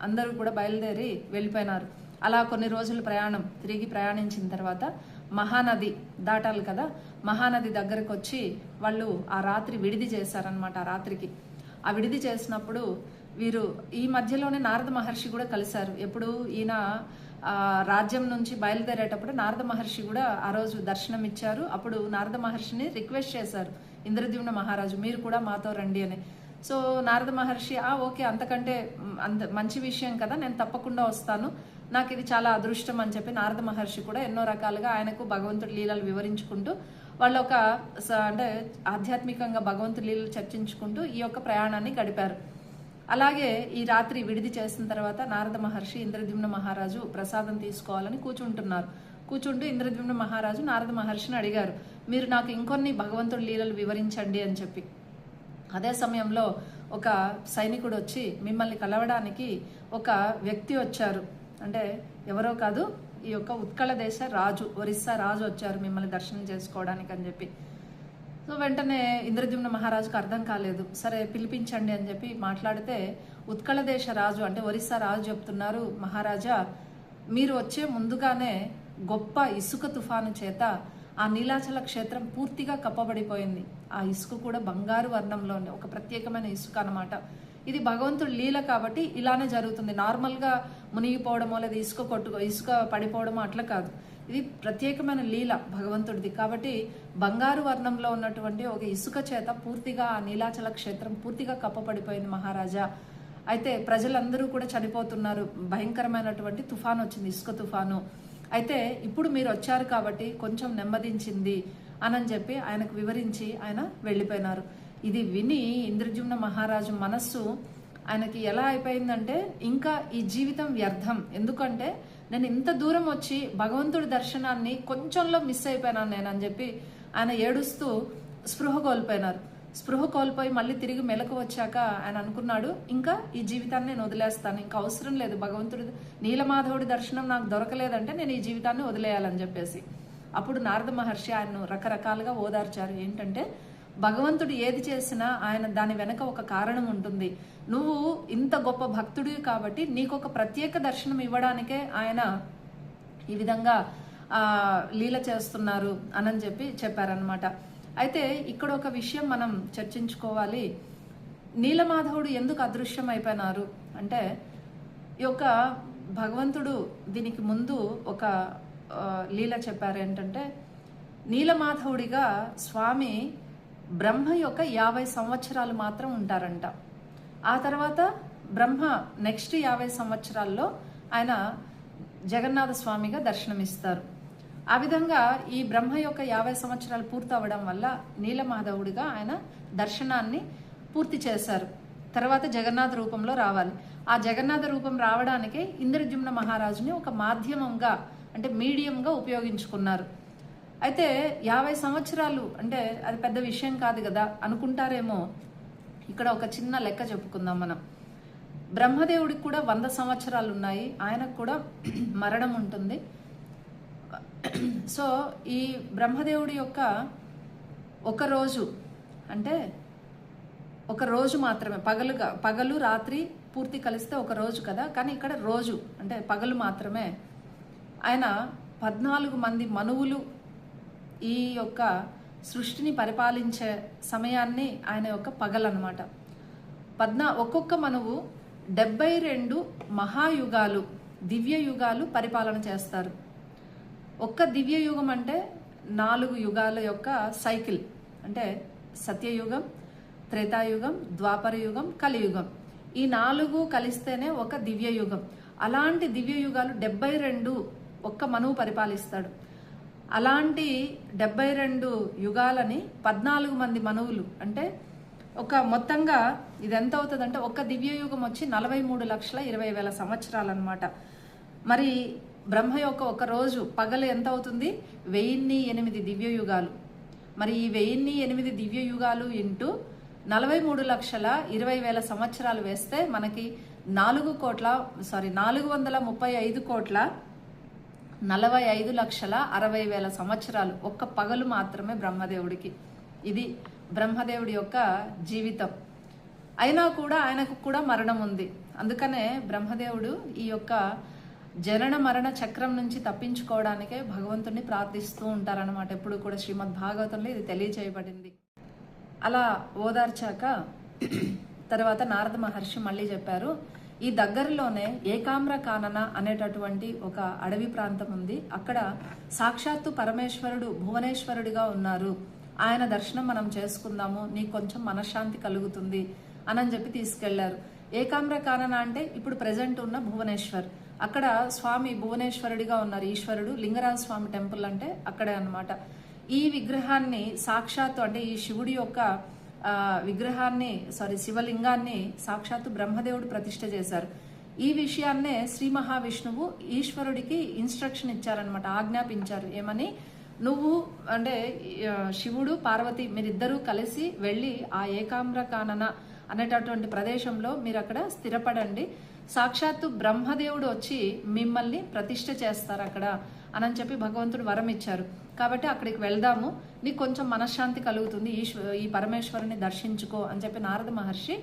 Speaker 1: అందరూ కూడా బయలుదేరి వెళ్ళిపోయినారు. అలా కొన్ని రోజులు తిరిగి ప్రయాణించిన తర్వాత మహానది దాటాలి కదా, మహానది దగ్గరకు వచ్చి వాళ్ళు ఆ రాత్రి విడిది చేశారనమాట. ఆ విడిది చేసినప్పుడు వీరు ఈ మధ్యలోనే నారద మహర్షి కూడా కలిశారు. ఎప్పుడు ఈయన రాజ్యం నుంచి బయలుదేరేటప్పుడు నారద మహర్షి కూడా ఆ రోజు దర్శనం ఇచ్చారు. అప్పుడు నారద మహర్షిని రిక్వెస్ట్ చేశారు ఇంద్రద్యుమ్న మహారాజు, మీరు కూడా మాతో రండి అని. సో నారద మహర్షి ఓకే, అంతకంటే మంచి విషయం కదా, నేను తప్పకుండా వస్తాను, నాకు ఇది చాలా అదృష్టం అని చెప్పి నారద మహర్షి కూడా ఎన్నో రకాలుగా ఆయనకు భగవంతుడి లీలలు వివరించుకుంటూ వాళ్ళు అంటే ఆధ్యాత్మికంగా భగవంతుడి లీలలు చర్చించుకుంటూ ఈ యొక్క ప్రయాణాన్ని గడిపారు. అలాగే ఈ రాత్రి విడిది చేసిన తర్వాత నారద మహర్షి ఇంద్రద్యుమ్న మహారాజు ప్రసాదం తీసుకోవాలని కూర్చుంటూ ఇంద్రద్యుమ్న మహారాజు నారద మహర్షిని అడిగారు, మీరు నాకు ఇంకొన్ని భగవంతుడి లీలలు వివరించండి అని చెప్పి. అదే సమయంలో ఒక సైనికుడు వచ్చి మిమ్మల్ని కలవడానికి ఒక వ్యక్తి వచ్చారు. అంటే ఎవరో కాదు, ఈ యొక్క ఉత్కళ దేశ రాజు, ఒరిస్సా రాజు వచ్చారు మిమ్మల్ని దర్శనం చేసుకోవడానికి అని చెప్పి. సో వెంటనే ఇంద్రద్యుమ్న మహారాజుకు అర్థం కాలేదు. సరే పిలిపించండి అని చెప్పి మాట్లాడితే ఉత్కళ దేశ రాజు అంటే ఒరిస్సా రాజు చెప్తున్నారు, మహారాజా మీరు వచ్చే ముందుగానే గొప్ప ఇసుక తుఫాను చేత ఆ నీలాచల క్షేత్రం పూర్తిగా కప్పబడిపోయింది. ఆ ఇసుక కూడా బంగారు వర్ణంలోనే ఒక ప్రత్యేకమైన ఇసుక అన్నమాట. ఇది భగవంతుడి లీల కాబట్టి ఇలానే జరుగుతుంది. నార్మల్గా మునిగిపోవడమో లేదా ఇసుక పడిపోవడమో అట్లా కాదు. ఇది ప్రత్యేకమైన లీల భగవంతుడిది కాబట్టి బంగారు వర్ణంలో ఉన్నటువంటి ఒక ఇసుక చేత పూర్తిగా ఆ నీలాచల క్షేత్రం పూర్తిగా కప్పబడిపోయింది మహారాజా. అయితే ప్రజలందరూ కూడా చనిపోతున్నారు. భయంకరమైనటువంటి తుఫాను వచ్చింది, ఇసుక తుఫాను. అయితే ఇప్పుడు మీరు వచ్చారు కాబట్టి కొంచెం నెమ్మదించింది అని చెప్పి ఆయనకు వివరించి ఆయన వెళ్ళిపోయినారు. ఇది విని ఇంద్రద్యుమ్న మహారాజు మనస్సు ఆయనకి ఎలా అయిపోయిందంటే ఇంకా ఈ జీవితం వ్యర్థం, ఎందుకంటే నేను ఇంత దూరం వచ్చి భగవంతుడి దర్శనాన్ని కొంచెంలో మిస్ అయిపోయినాను నేను అని చెప్పి ఆయన ఏడుస్తూ స్పృహ కోల్పోయినారు. స్పృహ కోల్పోయి మళ్ళీ తిరిగి మెలకు వచ్చాక ఆయన అనుకున్నాడు, ఇంకా ఈ జీవితాన్ని నేను వదిలేస్తాను, ఇంకా అవసరం లేదు, భగవంతుడి నీలమాధవుడి దర్శనం నాకు దొరకలేదంటే నేను ఈ జీవితాన్ని వదిలేయాలని చెప్పేసి. అప్పుడు నారద మహర్షి ఆయన్ను రకరకాలుగా ఓదార్చారు. ఏంటంటే భగవంతుడు ఏది చేసినా ఆయన దాని వెనక ఒక కారణం ఉంటుంది. నువ్వు ఇంత గొప్ప భక్తుడివి కాబట్టి నీకు ఒక ప్రత్యేక దర్శనం ఇవ్వడానికే ఆయన ఈ విధంగా లీల చేస్తున్నారు అని చెప్పి చెప్పారనమాట. అయితే ఇక్కడ ఒక విషయం మనం చర్చించుకోవాలి. నీలమాధవుడు ఎందుకు అదృశ్యం అయిపోయినారు అంటే, ఈ యొక్క భగవంతుడు దీనికి ముందు ఒక లీల చెప్పారు. ఏంటంటే నీలమాధవుడిగా స్వామి బ్రహ్మ యొక్క 50 సంవత్సరాలు మాత్రం ఉంటారంట. ఆ తర్వాత బ్రహ్మ నెక్స్ట్ 50 సంవత్సరాల్లో ఆయన జగన్నాథ స్వామిగా దర్శనమిస్తారు. ఆ విధంగా ఈ బ్రహ్మ యొక్క 50 సంవత్సరాలు పూర్తి అవ్వడం వల్ల నీలమాధవుడిగా ఆయన దర్శనాన్ని పూర్తి చేశారు. తర్వాత జగన్నాథ రూపంలో రావాలి. ఆ జగన్నాథ రూపం రావడానికే ఇంద్రద్యుమ్న మహారాజుని ఒక మాధ్యమంగా అంటే మీడియంగా ఉపయోగించుకున్నారు. అయితే 50 సంవత్సరాలు అంటే అది పెద్ద విషయం కాదు కదా అనుకుంటారేమో. ఇక్కడ ఒక చిన్న లెక్క చెప్పుకుందాం మనం. బ్రహ్మదేవుడికి కూడా 100 సంవత్సరాలు ఉన్నాయి, ఆయనకు కూడా మరణం ఉంటుంది. సో ఈ బ్రహ్మదేవుడి యొక్క ఒక రోజు అంటే ఒక రోజు మాత్రమే, పగలు రాత్రి పూర్తి కలిస్తే ఒక రోజు కదా, కానీ ఇక్కడ రోజు అంటే పగలు మాత్రమే. ఆయన 14 మంది మనువులు ఈ యొక్క సృష్టిని పరిపాలించే సమయాన్ని ఆయన యొక్క పగలన్నమాట. ఒక్కొక్క మనువు 72 మహాయుగాలు దివ్య యుగాలు పరిపాలన చేస్తారు. ఒక్క దివ్య యుగం అంటే 4 యుగాల యొక్క సైకిల్, అంటే సత్యయుగం, త్రేతాయుగం, ద్వాపర యుగం, కలియుగం. ఈ 4 కలిస్తేనే ఒక దివ్య యుగం. అలాంటి దివ్య యుగాలు 72 ఒక్క మనువు పరిపాలిస్తాడు. అలాంటి 72 యుగాలని 14 మంది మనువులు అంటే ఒక మొత్తంగా ఇది ఎంత అవుతుంది అంటే ఒక దివ్య యుగం వచ్చి 43,20,000 సంవత్సరాలు అనమాట. మరి బ్రహ్మ యొక్క ఒక రోజు పగలు ఎంత అవుతుంది? 1008 దివ్య యుగాలు. మరి ఈ 1008 దివ్య యుగాలు ఇంటూ 43,20,000 సంవత్సరాలు వేస్తే మనకి 4,35,45,60,000 సంవత్సరాలు ఒక్క పగలు మాత్రమే బ్రహ్మదేవుడికి. ఇది బ్రహ్మదేవుడి యొక్క జీవితం. అయినా కూడా ఆయనకు కూడా మరణం ఉంది. అందుకనే బ్రహ్మదేవుడు ఈ యొక్క జనన మరణ చక్రం నుంచి తప్పించుకోవడానికే భగవంతుడిని ప్రార్థిస్తూ ఉంటారన్నమాట. ఎప్పుడు కూడా శ్రీమద్ భాగవతంలో ఇది తెలియచేయబడింది. అలా ఓదార్చాక తర్వాత నారద మహర్షి మళ్ళీ చెప్పారు, ఈ దగ్గరలోనే ఏకామ్ర కానన అనేటటువంటి ఒక అడవి ప్రాంతం ఉంది. అక్కడ సాక్షాత్తు పరమేశ్వరుడు భువనేశ్వరుడిగా ఉన్నారు. ఆయన దర్శనం మనం చేసుకుందాము, నీకు కొంచెం మనశ్శాంతి కలుగుతుంది అని చెప్పి తీసుకెళ్లారు. ఏకామ్ర కానన అంటే ఇప్పుడు ప్రెజెంట్ ఉన్న భువనేశ్వర్. అక్కడ స్వామి భువనేశ్వరుడిగా ఉన్నారు. ఈశ్వరుడు లింగరాజ స్వామి టెంపుల్ అంటే అక్కడే అన్నమాట. ఈ విగ్రహాన్ని సాక్షాత్తు అంటే ఈ శివుడి యొక్క శివలింగాన్ని సాక్షాత్తు బ్రహ్మదేవుడు ప్రతిష్ఠ చేశారు. ఈ విషయాన్నే శ్రీ మహావిష్ణువు ఈశ్వరుడికి ఇన్స్ట్రక్షన్ ఇచ్చారనమాట, ఆజ్ఞాపించారు. ఏమని? నువ్వు అంటే శివుడు పార్వతి మీరిద్దరూ కలిసి వెళ్ళి ఆ ఏకామ్ర కానన అనేటటువంటి ప్రదేశంలో మీరు అక్కడ స్థిరపడండి. సాక్షాత్తు బ్రహ్మదేవుడు వచ్చి మిమ్మల్ని ప్రతిష్ఠ చేస్తారు అక్కడ అని చెప్పి భగవంతుడు వరం ఇచ్చారు. కాబట్టి అక్కడికి వెళ్దాము, నీకు కొంచెం మనశ్శాంతి కలుగుతుంది, ఈ పరమేశ్వరుని దర్శించుకో అని చెప్పి నారద మహర్షి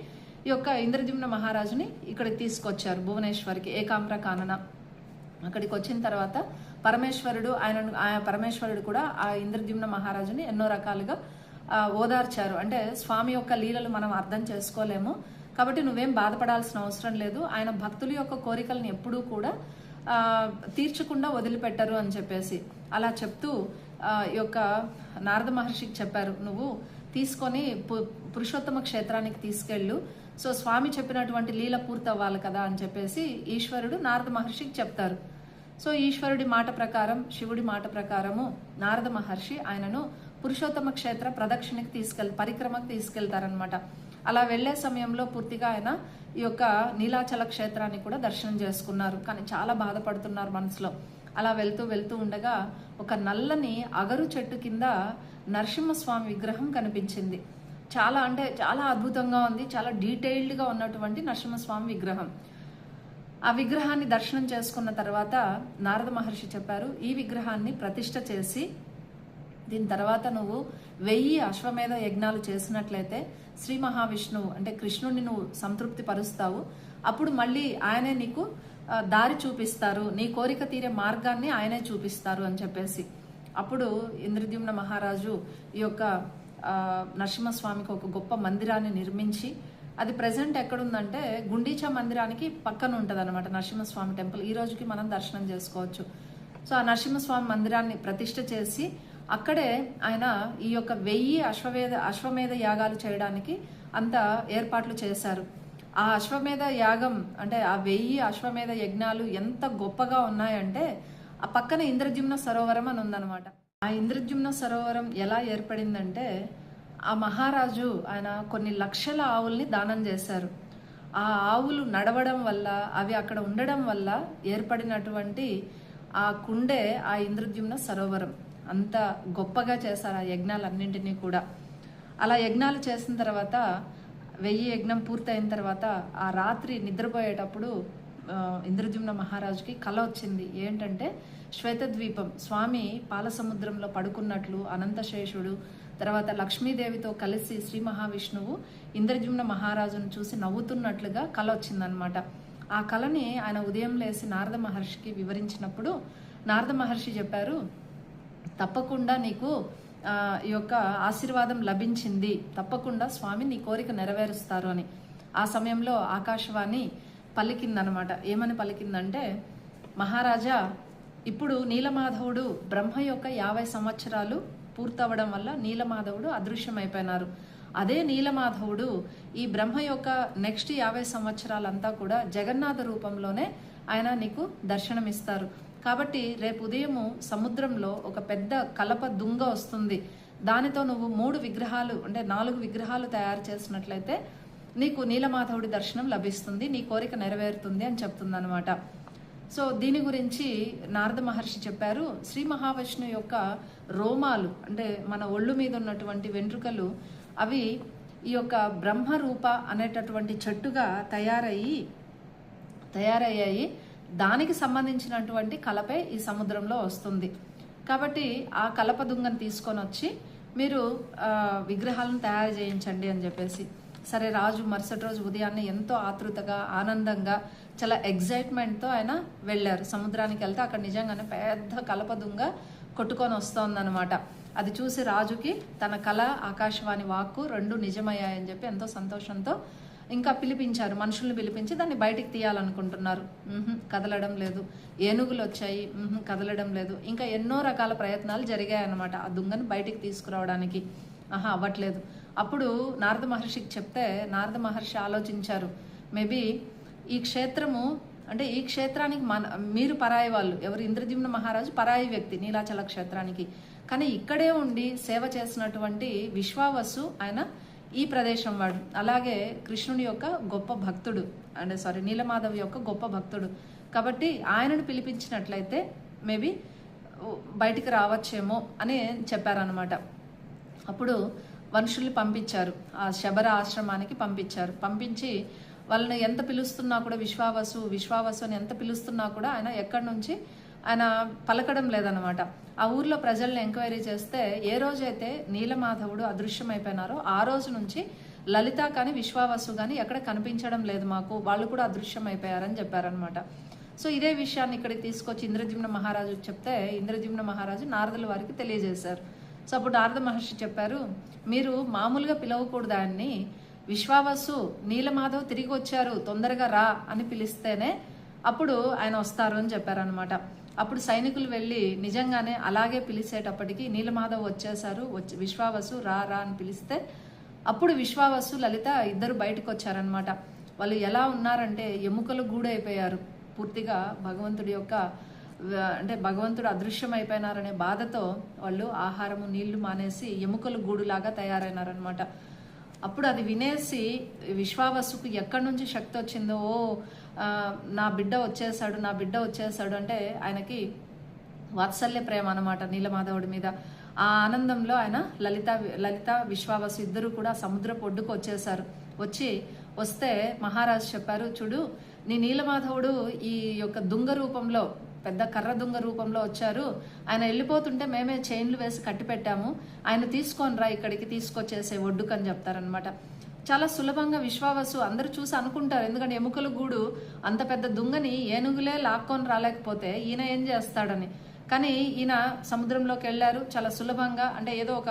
Speaker 1: ఈ యొక్క ఇంద్రద్యుమ్న మహారాజుని ఇక్కడికి తీసుకొచ్చారు భువనేశ్వర్కి, ఏకాంబ్ర కానన. అక్కడికి వచ్చిన తర్వాత పరమేశ్వరుడు కూడా ఆ ఇంద్రద్యుమ్న మహారాజుని ఎన్నో రకాలుగా ఓదార్చారు. అంటే స్వామి యొక్క లీలలు మనం అర్థం చేసుకోలేము, కాబట్టి నువ్వేం బాధపడాల్సిన అవసరం లేదు, ఆయన భక్తుల యొక్క కోరికలను ఎప్పుడూ కూడా తీర్చకుండా వదిలిపెట్టరు అని చెప్పేసి అలా చెప్తూ ఈ యొక్క నారద మహర్షికి చెప్పారు, నువ్వు తీసుకొని పురుషోత్తమ క్షేత్రానికి తీసుకెళ్ళు, సో స్వామి చెప్పినటువంటి లీల పూర్తి అవ్వాలి కదా అని చెప్పేసి ఈశ్వరుడు నారద మహర్షికి చెప్తారు. సో ఈశ్వరుడి మాట ప్రకారం, శివుడి మాట ప్రకారము నారద మహర్షి ఆయనను పురుషోత్తమ క్షేత్ర ప్రదక్షిణకి పరిక్రమకు తీసుకెళ్తారనమాట. అలా వెళ్లే సమయంలో పూర్తిగా ఆయన ఈ యొక్క నీలాచల క్షేత్రాన్ని కూడా దర్శనం చేసుకున్నారు. కానీ చాలా బాధపడుతున్నారు మనసులో. అలా వెళ్తూ ఉండగా ఒక నల్లని అగరు చెట్టు కింద నరసింహస్వామి విగ్రహం కనిపించింది. చాలా అంటే చాలా అద్భుతంగా ఉంది, చాలా డీటెయిల్డ్గా ఉన్నటువంటి నరసింహస్వామి విగ్రహం. ఆ విగ్రహాన్ని దర్శనం చేసుకున్న తర్వాత నారద మహర్షి చెప్పారు, ఈ విగ్రహాన్ని ప్రతిష్ఠ చేసి దీని తర్వాత నువ్వు 1000 అశ్వమేధ యజ్ఞాలు చేసినట్లయితే శ్రీ మహావిష్ణువు అంటే కృష్ణుడిని నువ్వు సంతృప్తి పరుస్తావు, అప్పుడు మళ్ళీ ఆయనే నీకు దారి చూపిస్తారు, నీ కోరిక తీరే మార్గాన్ని ఆయనే చూపిస్తారు అని చెప్పేసి అప్పుడు ఇంద్రద్యుమ్న మహారాజు ఈ యొక్క నరసింహస్వామికి ఒక గొప్ప మందిరాన్ని నిర్మించి, అది ప్రజెంట్ ఎక్కడుందంటే గుండీచా మందిరానికి పక్కన ఉంటుంది అనమాట నరసింహస్వామి టెంపుల్. ఈ రోజుకి మనం దర్శనం చేసుకోవచ్చు. సో ఆ నరసింహస్వామి మందిరాన్ని ప్రతిష్ఠ చేసి అక్కడే ఆయన ఈ యొక్క 1000 అశ్వమేధ యాగాలు చేయడానికి అంత ఏర్పాట్లు చేశారు. ఆ అశ్వమేధ యాగం అంటే ఆ 1000 అశ్వమేధ యజ్ఞాలు ఎంత గొప్పగా ఉన్నాయంటే ఆ పక్కన ఇంద్రద్యుమ్న సరోవరం అని ఉందన్నమాట. ఆ ఇంద్రద్యుమ్న సరోవరం ఎలా ఏర్పడిందంటే ఆ మహారాజు ఆయన కొన్ని లక్షల ఆవుల్ని దానం చేశారు. ఆ ఆవులు నడవడం వల్ల, అవి అక్కడ ఉండడం వల్ల ఏర్పడినటువంటి ఆ కుండే ఆ ఇంద్రద్యుమ్న సరోవరం. అంత గొప్పగా చేశారు ఆ యజ్ఞాలన్నింటినీ కూడా. అలా యజ్ఞాలు చేసిన తర్వాత 1000 యజ్ఞం పూర్తయిన తర్వాత ఆ రాత్రి నిద్రపోయేటప్పుడు ఇంద్రద్యుమ్న మహారాజుకి కల వచ్చింది. ఏంటంటే శ్వేతద్వీపం, స్వామి పాలసముద్రంలో పడుకున్నట్లు, అనంతశేషుడు తర్వాత లక్ష్మీదేవితో కలిసి శ్రీ మహావిష్ణువు ఇంద్రద్యుమ్న మహారాజును చూసి నవ్వుతున్నట్లుగా కల వచ్చిందనమాట. ఆ కళని ఆయన ఉదయం లేసి నారద మహర్షికి వివరించినప్పుడు నారద మహర్షి చెప్పారు, తప్పకుండా నీకు ఈ యొక్క ఆశీర్వాదం లభించింది, తప్పకుండా స్వామి నీ కోరిక నెరవేరుస్తారు అని. ఆ సమయంలో ఆకాశవాణి పలికిందనమాట. ఏమని పలికిందంటే, మహారాజా, ఇప్పుడు నీలమాధవుడు బ్రహ్మ యొక్క 50 సంవత్సరాలు పూర్తవడం వల్ల నీలమాధవుడు అదృశ్యమైపోయినారు. అదే నీలమాధవుడు ఈ బ్రహ్మ యొక్క నెక్స్ట్ 50 సంవత్సరాలంతా కూడా జగన్నాథ రూపంలోనే ఆయన నీకు దర్శనమిస్తారు. కాబట్టి రేపు ఉదయము సముద్రంలో ఒక పెద్ద కలప దుంగ వస్తుంది, దానితో నువ్వు 3 విగ్రహాలు అంటే 4 విగ్రహాలు తయారు చేసినట్లయితే నీకు నీలమాధవుడి దర్శనం లభిస్తుంది, నీ కోరిక నెరవేరుతుంది అని చెప్తుందనమాట. సో దీని గురించి నారద మహర్షి చెప్పారు, శ్రీ మహావిష్ణువు యొక్క రోమాలు అంటే మన ఒళ్ళు మీద ఉన్నటువంటి వెంట్రుకలు అవి ఈ యొక్క బ్రహ్మరూప అనేటటువంటి చెట్టుగా తయారయ్యాయి, దానికి సంబంధించినటువంటి కలపే ఈ సముద్రంలో వస్తుంది. కాబట్టి ఆ కలప దుంగను తీసుకొని వచ్చి మీరు విగ్రహాలను తయారు చేయించండి అని చెప్పేసి. సరే, రాజు మరుసటి రోజు ఉదయాన్నే ఎంతో ఆతృతగా, ఆనందంగా, చాలా ఎగ్జైట్మెంట్తో ఆయన వెళ్ళారు. సముద్రానికి వెళ్తే అక్కడ నిజంగానే పెద్ద కలప దుంగ కొట్టుకొని వస్తోందనమాట. అది చూసి రాజుకి తన కళ, ఆకాశవాణి వాక్కు 2 నిజమయ్యాయని చెప్పి ఎంతో సంతోషంతో ఇంకా పిలిపించారు, మనుషుల్ని పిలిపించి దాన్ని బయటికి తీయాలనుకుంటున్నారు. కదలడం లేదు. ఏనుగులు వచ్చాయి, కదలడం లేదు. ఇంకా ఎన్నో రకాల ప్రయత్నాలు జరిగాయన్నమాట ఆ దుంగను బయటికి తీసుకురావడానికి. అవ్వట్లేదు. అప్పుడు నారద మహర్షికి చెప్తే నారద మహర్షి ఆలోచించారు, మేబీ ఈ క్షేత్రము అంటే ఈ క్షేత్రానికి మీరు పరాయి వాళ్ళు, ఎవరు ఇంద్రద్యుమ్న మహారాజు పరాయి వ్యక్తి నీలాచల క్షేత్రానికి, కానీ ఇక్కడే ఉండి సేవ చేసినటువంటి విశ్వావసు ఆయన ఈ ప్రదేశం వాడు, అలాగే కృష్ణుని యొక్క గొప్ప భక్తుడు నీలమాధవ్ యొక్క గొప్ప భక్తుడు, కాబట్టి ఆయనను పిలిపించినట్లయితే మేబీ బయటికి రావచ్చేమో అని చెప్పారనమాట. అప్పుడు మనుషుల్ని పంపించారు, ఆ శబర ఆశ్రమానికి పంపించారు. పంపించి వాళ్ళని ఎంత పిలుస్తున్నా కూడా విశ్వావసు విశ్వావసు అని ఎంత పిలుస్తున్నా కూడా ఆయన ఎక్కడి నుంచి ఆయన పలకడం లేదనమాట. ఆ ఊర్లో ప్రజల్ని ఎంక్వైరీ చేస్తే ఏ రోజైతే నీలమాధవుడు అదృశ్యమైపోయినారో ఆ రోజు నుంచి లలిత కానీ విశ్వావసు కానీ ఎక్కడ కనిపించడం లేదు మాకు, వాళ్ళు కూడా అదృశ్యమైపోయారని చెప్పారనమాట. సో ఇదే విషయాన్ని ఇక్కడికి తీసుకొచ్చి ఇంద్రజిమ్న మహారాజుకి చెప్తే ఇంద్రజిమ్న మహారాజు నారదుల వారికి తెలియజేశారు. సో అప్పుడు నారద మహర్షి చెప్పారు, మీరు మామూలుగా పిలవకూడదు ఆయన్ని, విశ్వావసు నీలమాధవ్ తిరిగి వచ్చారు తొందరగా రా అని పిలిస్తేనే అప్పుడు ఆయన వస్తారు అని చెప్పారనమాట. అప్పుడు సైనికులు వెళ్ళి నిజంగానే అలాగే పిలిచేటప్పటికి నీలమాధవ్ వచ్చేసారు, విశ్వావసు రా రా అని పిలిస్తే అప్పుడు విశ్వావసు లలిత ఇద్దరు బయటకు వచ్చారనమాట. వాళ్ళు ఎలా ఉన్నారంటే ఎముకలు గూడైపోయారు పూర్తిగా. భగవంతుడి యొక్క అంటే భగవంతుడు అదృశ్యమైపోయినారనే బాధతో వాళ్ళు ఆహారము నీళ్లు మానేసి ఎముకలు గూడులాగా తయారైనారనమాట. అప్పుడు అది వినేసి విశ్వావసుకు ఎక్కడి నుంచి శక్తి వచ్చిందో, నా బిడ్డ వచ్చేసాడు అంటే ఆయనకి వాత్సల్య ప్రేమ అనమాట నీలమాధవుడి మీద. ఆ ఆనందంలో ఆయన లలిత విశ్వావసు ఇద్దరు కూడా సముద్రపు ఒడ్డుకు వచ్చేసారు. వస్తే మహారాజు చెప్పారు, చూడు నీ నీలమాధవుడు ఈ యొక్క దుంగ రూపంలో, పెద్ద కర్ర దుంగ రూపంలో వచ్చారు, ఆయన వెళ్ళిపోతుంటే మేమే చైన్లు వేసి కట్టి పెట్టాము, ఆయన తీసుకొని రా ఇక్కడికి తీసుకొచ్చేసే ఒడ్డుకు అని చెప్తారనమాట. చాలా సులభంగా విశ్వావసు అందరూ చూసి అనుకుంటారు, ఎందుకంటే ఎముకల గూడు అంత పెద్ద దుంగని ఏనుగులే లాక్కొని రాలేకపోతే ఈయన ఏం చేస్తాడని. కానీ ఈయన సముద్రంలోకి వెళ్ళారు చాలా సులభంగా, అంటే ఏదో ఒక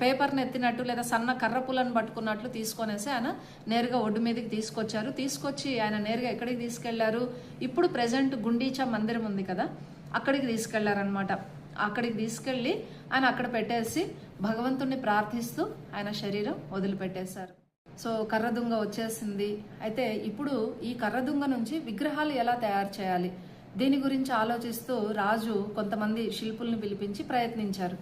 Speaker 1: పేపర్ని ఎత్తినట్టు లేదా సన్న కర్ర పులను పట్టుకున్నట్లు తీసుకొనేసి ఆయన నేరుగా ఒడ్డు మీదకి తీసుకొచ్చి ఆయన నేరుగా ఎక్కడికి తీసుకెళ్లారు, ఇప్పుడు ప్రెజెంట్ గుండీచా మందిరం ఉంది కదా అక్కడికి తీసుకెళ్లారనమాట. అక్కడికి తీసుకెళ్లి ఆయన అక్కడ పెట్టేసి భగవంతుణ్ణి ప్రార్థిస్తూ ఆయన శరీరం వదిలిపెట్టేశారు. సో కర్రదుంగ వచ్చేసింది. అయితే ఇప్పుడు ఈ కర్రదుంగ నుంచి విగ్రహాలు ఎలా తయారు చేయాలి, దీని గురించి ఆలోచిస్తూ రాజు కొంతమంది శిల్పుల్ని పిలిపించి ప్రయత్నించారు.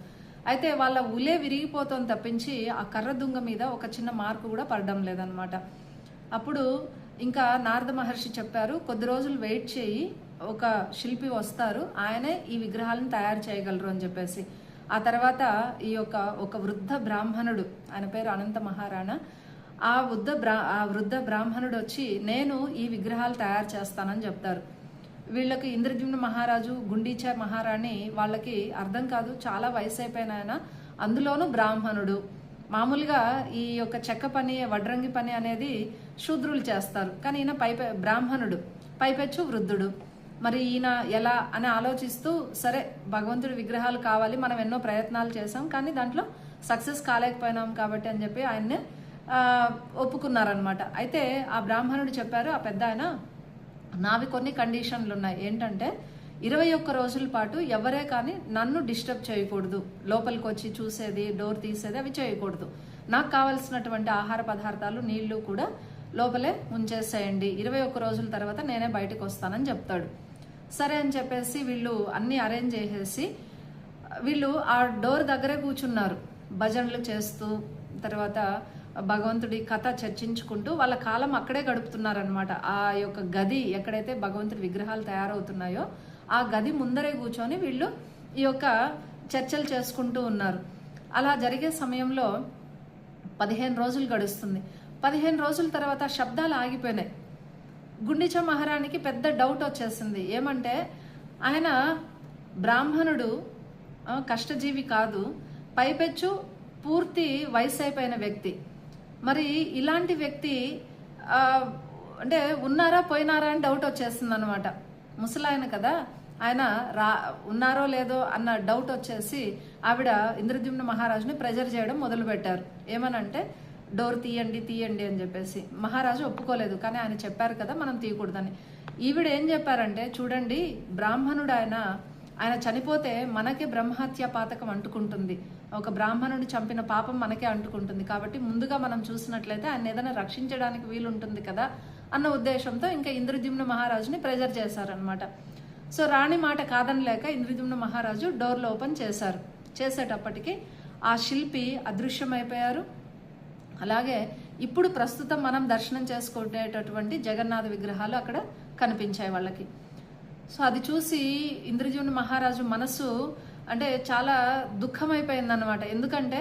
Speaker 1: అయితే వాళ్ళ ఉలే విరిగిపోతుంది తప్పించి ఆ కర్రదుంగ మీద ఒక చిన్న మార్కు కూడా పడడం లేదనమాట. అప్పుడు ఇంకా నారద మహర్షి చెప్పారు, కొద్ది రోజులు వెయిట్ చేయి, ఒక శిల్పి వస్తారు, ఆయనే ఈ విగ్రహాలను తయారు చేయగలరు అని చెప్పేసి. ఆ తర్వాత ఈ యొక్క ఒక వృద్ధ బ్రాహ్మణుడు, ఆయన పేరు అనంత మహారాణా, ఆ వృద్ధ బ్రాహ్మణుడు వచ్చి నేను ఈ విగ్రహాలు తయారు చేస్తానని చెప్తారు. వీళ్ళకి ఇంద్రజిమ్న మహారాజు, గుండీచా మహారాణి వాళ్ళకి అర్థం కాదు, చాలా వయసు అయిపోయిన ఆయన, అందులోనూ బ్రాహ్మణుడు. మామూలుగా ఈ యొక్క చెక్క పని, వడ్రంగి పని అనేది శూద్రులు చేస్తారు, కానీ ఈయన బ్రాహ్మణుడు, పైపెచ్చు వృద్ధుడు. మరి ఈయన ఎలా అని ఆలోచిస్తూ, సరే భగవంతుడి విగ్రహాలు కావాలి, మనం ఎన్నో ప్రయత్నాలు చేసాం కానీ దాంట్లో సక్సెస్ కాలేకపోయినాం కాబట్టి అని చెప్పి ఆయన్ని ఒప్పుకున్నారనమాట. అయితే ఆ బ్రాహ్మణుడు చెప్పారు, ఆ పెద్ద ఆయన, నావి కొన్ని కండిషన్లు ఉన్నాయి. ఏంటంటే 21 రోజుల పాటు ఎవరే కానీ నన్ను డిస్టర్బ్ చేయకూడదు, లోపలికి వచ్చి చూసేది, డోర్ తీసేది అవి చేయకూడదు, నాకు కావలసినటువంటి ఆహార పదార్థాలు నీళ్లు కూడా లోపలే ఉంచేసేయండి, 21 రోజుల తర్వాత నేనే బయటకు వస్తానని చెప్తాడు. సరే అని చెప్పేసి వీళ్ళు అన్నీ అరేంజ్ చేసేసి వీళ్ళు ఆ డోర్ దగ్గరే కూర్చున్నారు, భజనలు చేస్తూ, తర్వాత భగవంతుడి కథ చర్చించుకుంటూ వాళ్ళ కాలం అక్కడే గడుపుతున్నారనమాట. ఆ యొక్క గది ఎక్కడైతే భగవంతుడి విగ్రహాలు తయారవుతున్నాయో ఆ గది ముందరే కూర్చొని వీళ్ళు ఈ యొక్క చర్చలు చేసుకుంటూ ఉన్నారు. అలా జరిగే సమయంలో 15 రోజులు గడుస్తుంది. 15 రోజుల తర్వాత శబ్దాలు ఆగిపోయినాయి. గుండీచా మహారాణికి పెద్ద డౌట్ వచ్చేసింది. ఏమంటే ఆయన బ్రాహ్మణుడు, కష్టజీవి కాదు, పైపెచ్చు పూర్తి వయసు అయిపోయిన వ్యక్తి. మరి ఇలాంటి వ్యక్తి అంటే ఉన్నారా పోయినారా అని డౌట్ వచ్చేస్తుంది అనమాట. ముసలాయన కదా, ఆయన ఉన్నారో లేదో అన్న డౌట్ వచ్చేసి ఆవిడ ఇంద్రజిమ్న మహారాజుని ప్రెజర్ చేయడం మొదలుపెట్టారు. ఏమనంటే డోర్ తీయండి అని చెప్పేసి. మహారాజు ఒప్పుకోలేదు, కానీ ఆయన చెప్పారు కదా మనం తీయకూడదని. ఈవిడ ఏం చెప్పారంటే, చూడండి బ్రాహ్మణుడు ఆయన చనిపోతే మనకే బ్రహ్మహత్య పాతకం అంటుకుంటుంది, ఒక బ్రాహ్మణుడిని చంపిన పాపం మనకే అంటుకుంటుంది, కాబట్టి ముందుగా మనం చూసినట్లయితే ఆయన ఏదైనా రక్షించడానికి వీలుంటుంది కదా అన్న ఉద్దేశంతో ఇంకా ఇంద్రజిమ్న మహారాజుని ప్రెజర్ చేశారనమాట. సో రాణి మాట కాదనలేక ఇంద్రజిమ్న మహారాజు డోర్లు ఓపెన్ చేసేటప్పటికి ఆ శిల్పి అదృశ్యమైపోయారు. అలాగే ఇప్పుడు ప్రస్తుతం మనం దర్శనం చేసుకునేటటువంటి జగన్నాథ విగ్రహాలు అక్కడ కనిపించాయి వాళ్ళకి. సో అది చూసి ఇంద్రజిమ్న మహారాజు మనసు అంటే చాలా దుఃఖమైపోయిందన్నమాట. ఎందుకంటే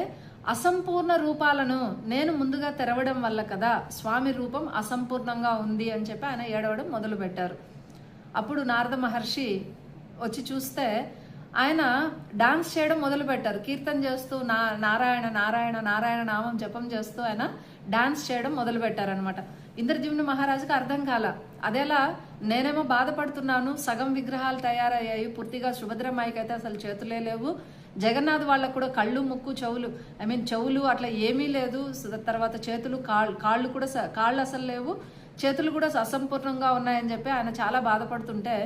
Speaker 1: అసంపూర్ణ రూపాలను నేను ముందుగా తెరవడం వల్ల కదా స్వామి రూపం అసంపూర్ణంగా ఉంది అని చెప్పి ఆయన ఏడవడం మొదలు పెట్టారు. అప్పుడు నారద మహర్షి వచ్చి చూస్తే ఆయన డాన్స్ చేయడం మొదలు పెట్టారు. కీర్తన చేస్తూ నారాయణ నారాయణ నారాయణ నామం జపం చేస్తూ ఆయన డాన్స్ చేయడం మొదలు పెట్టారనమాట. ఇంద్రద్యుమ్న మహారాజుకి అర్థం కాల. అదేలా నేనేమో బాధపడుతున్నాను, సగం విగ్రహాలు తయారయ్యాయి, పూర్తిగా సుభద్రమాయికి అయితే అసలు చేతులే లేవు, జగన్నాథ్ వాళ్ళకు కూడా కళ్ళు ముక్కు చెవులు చెవులు అట్లా ఏమీ లేదు, తర్వాత చేతులు కాళ్ళు కూడా కాళ్ళు అసలు లేవు, చేతులు కూడా అసంపూర్ణంగా ఉన్నాయని చెప్పి ఆయన చాలా బాధపడుతుంటే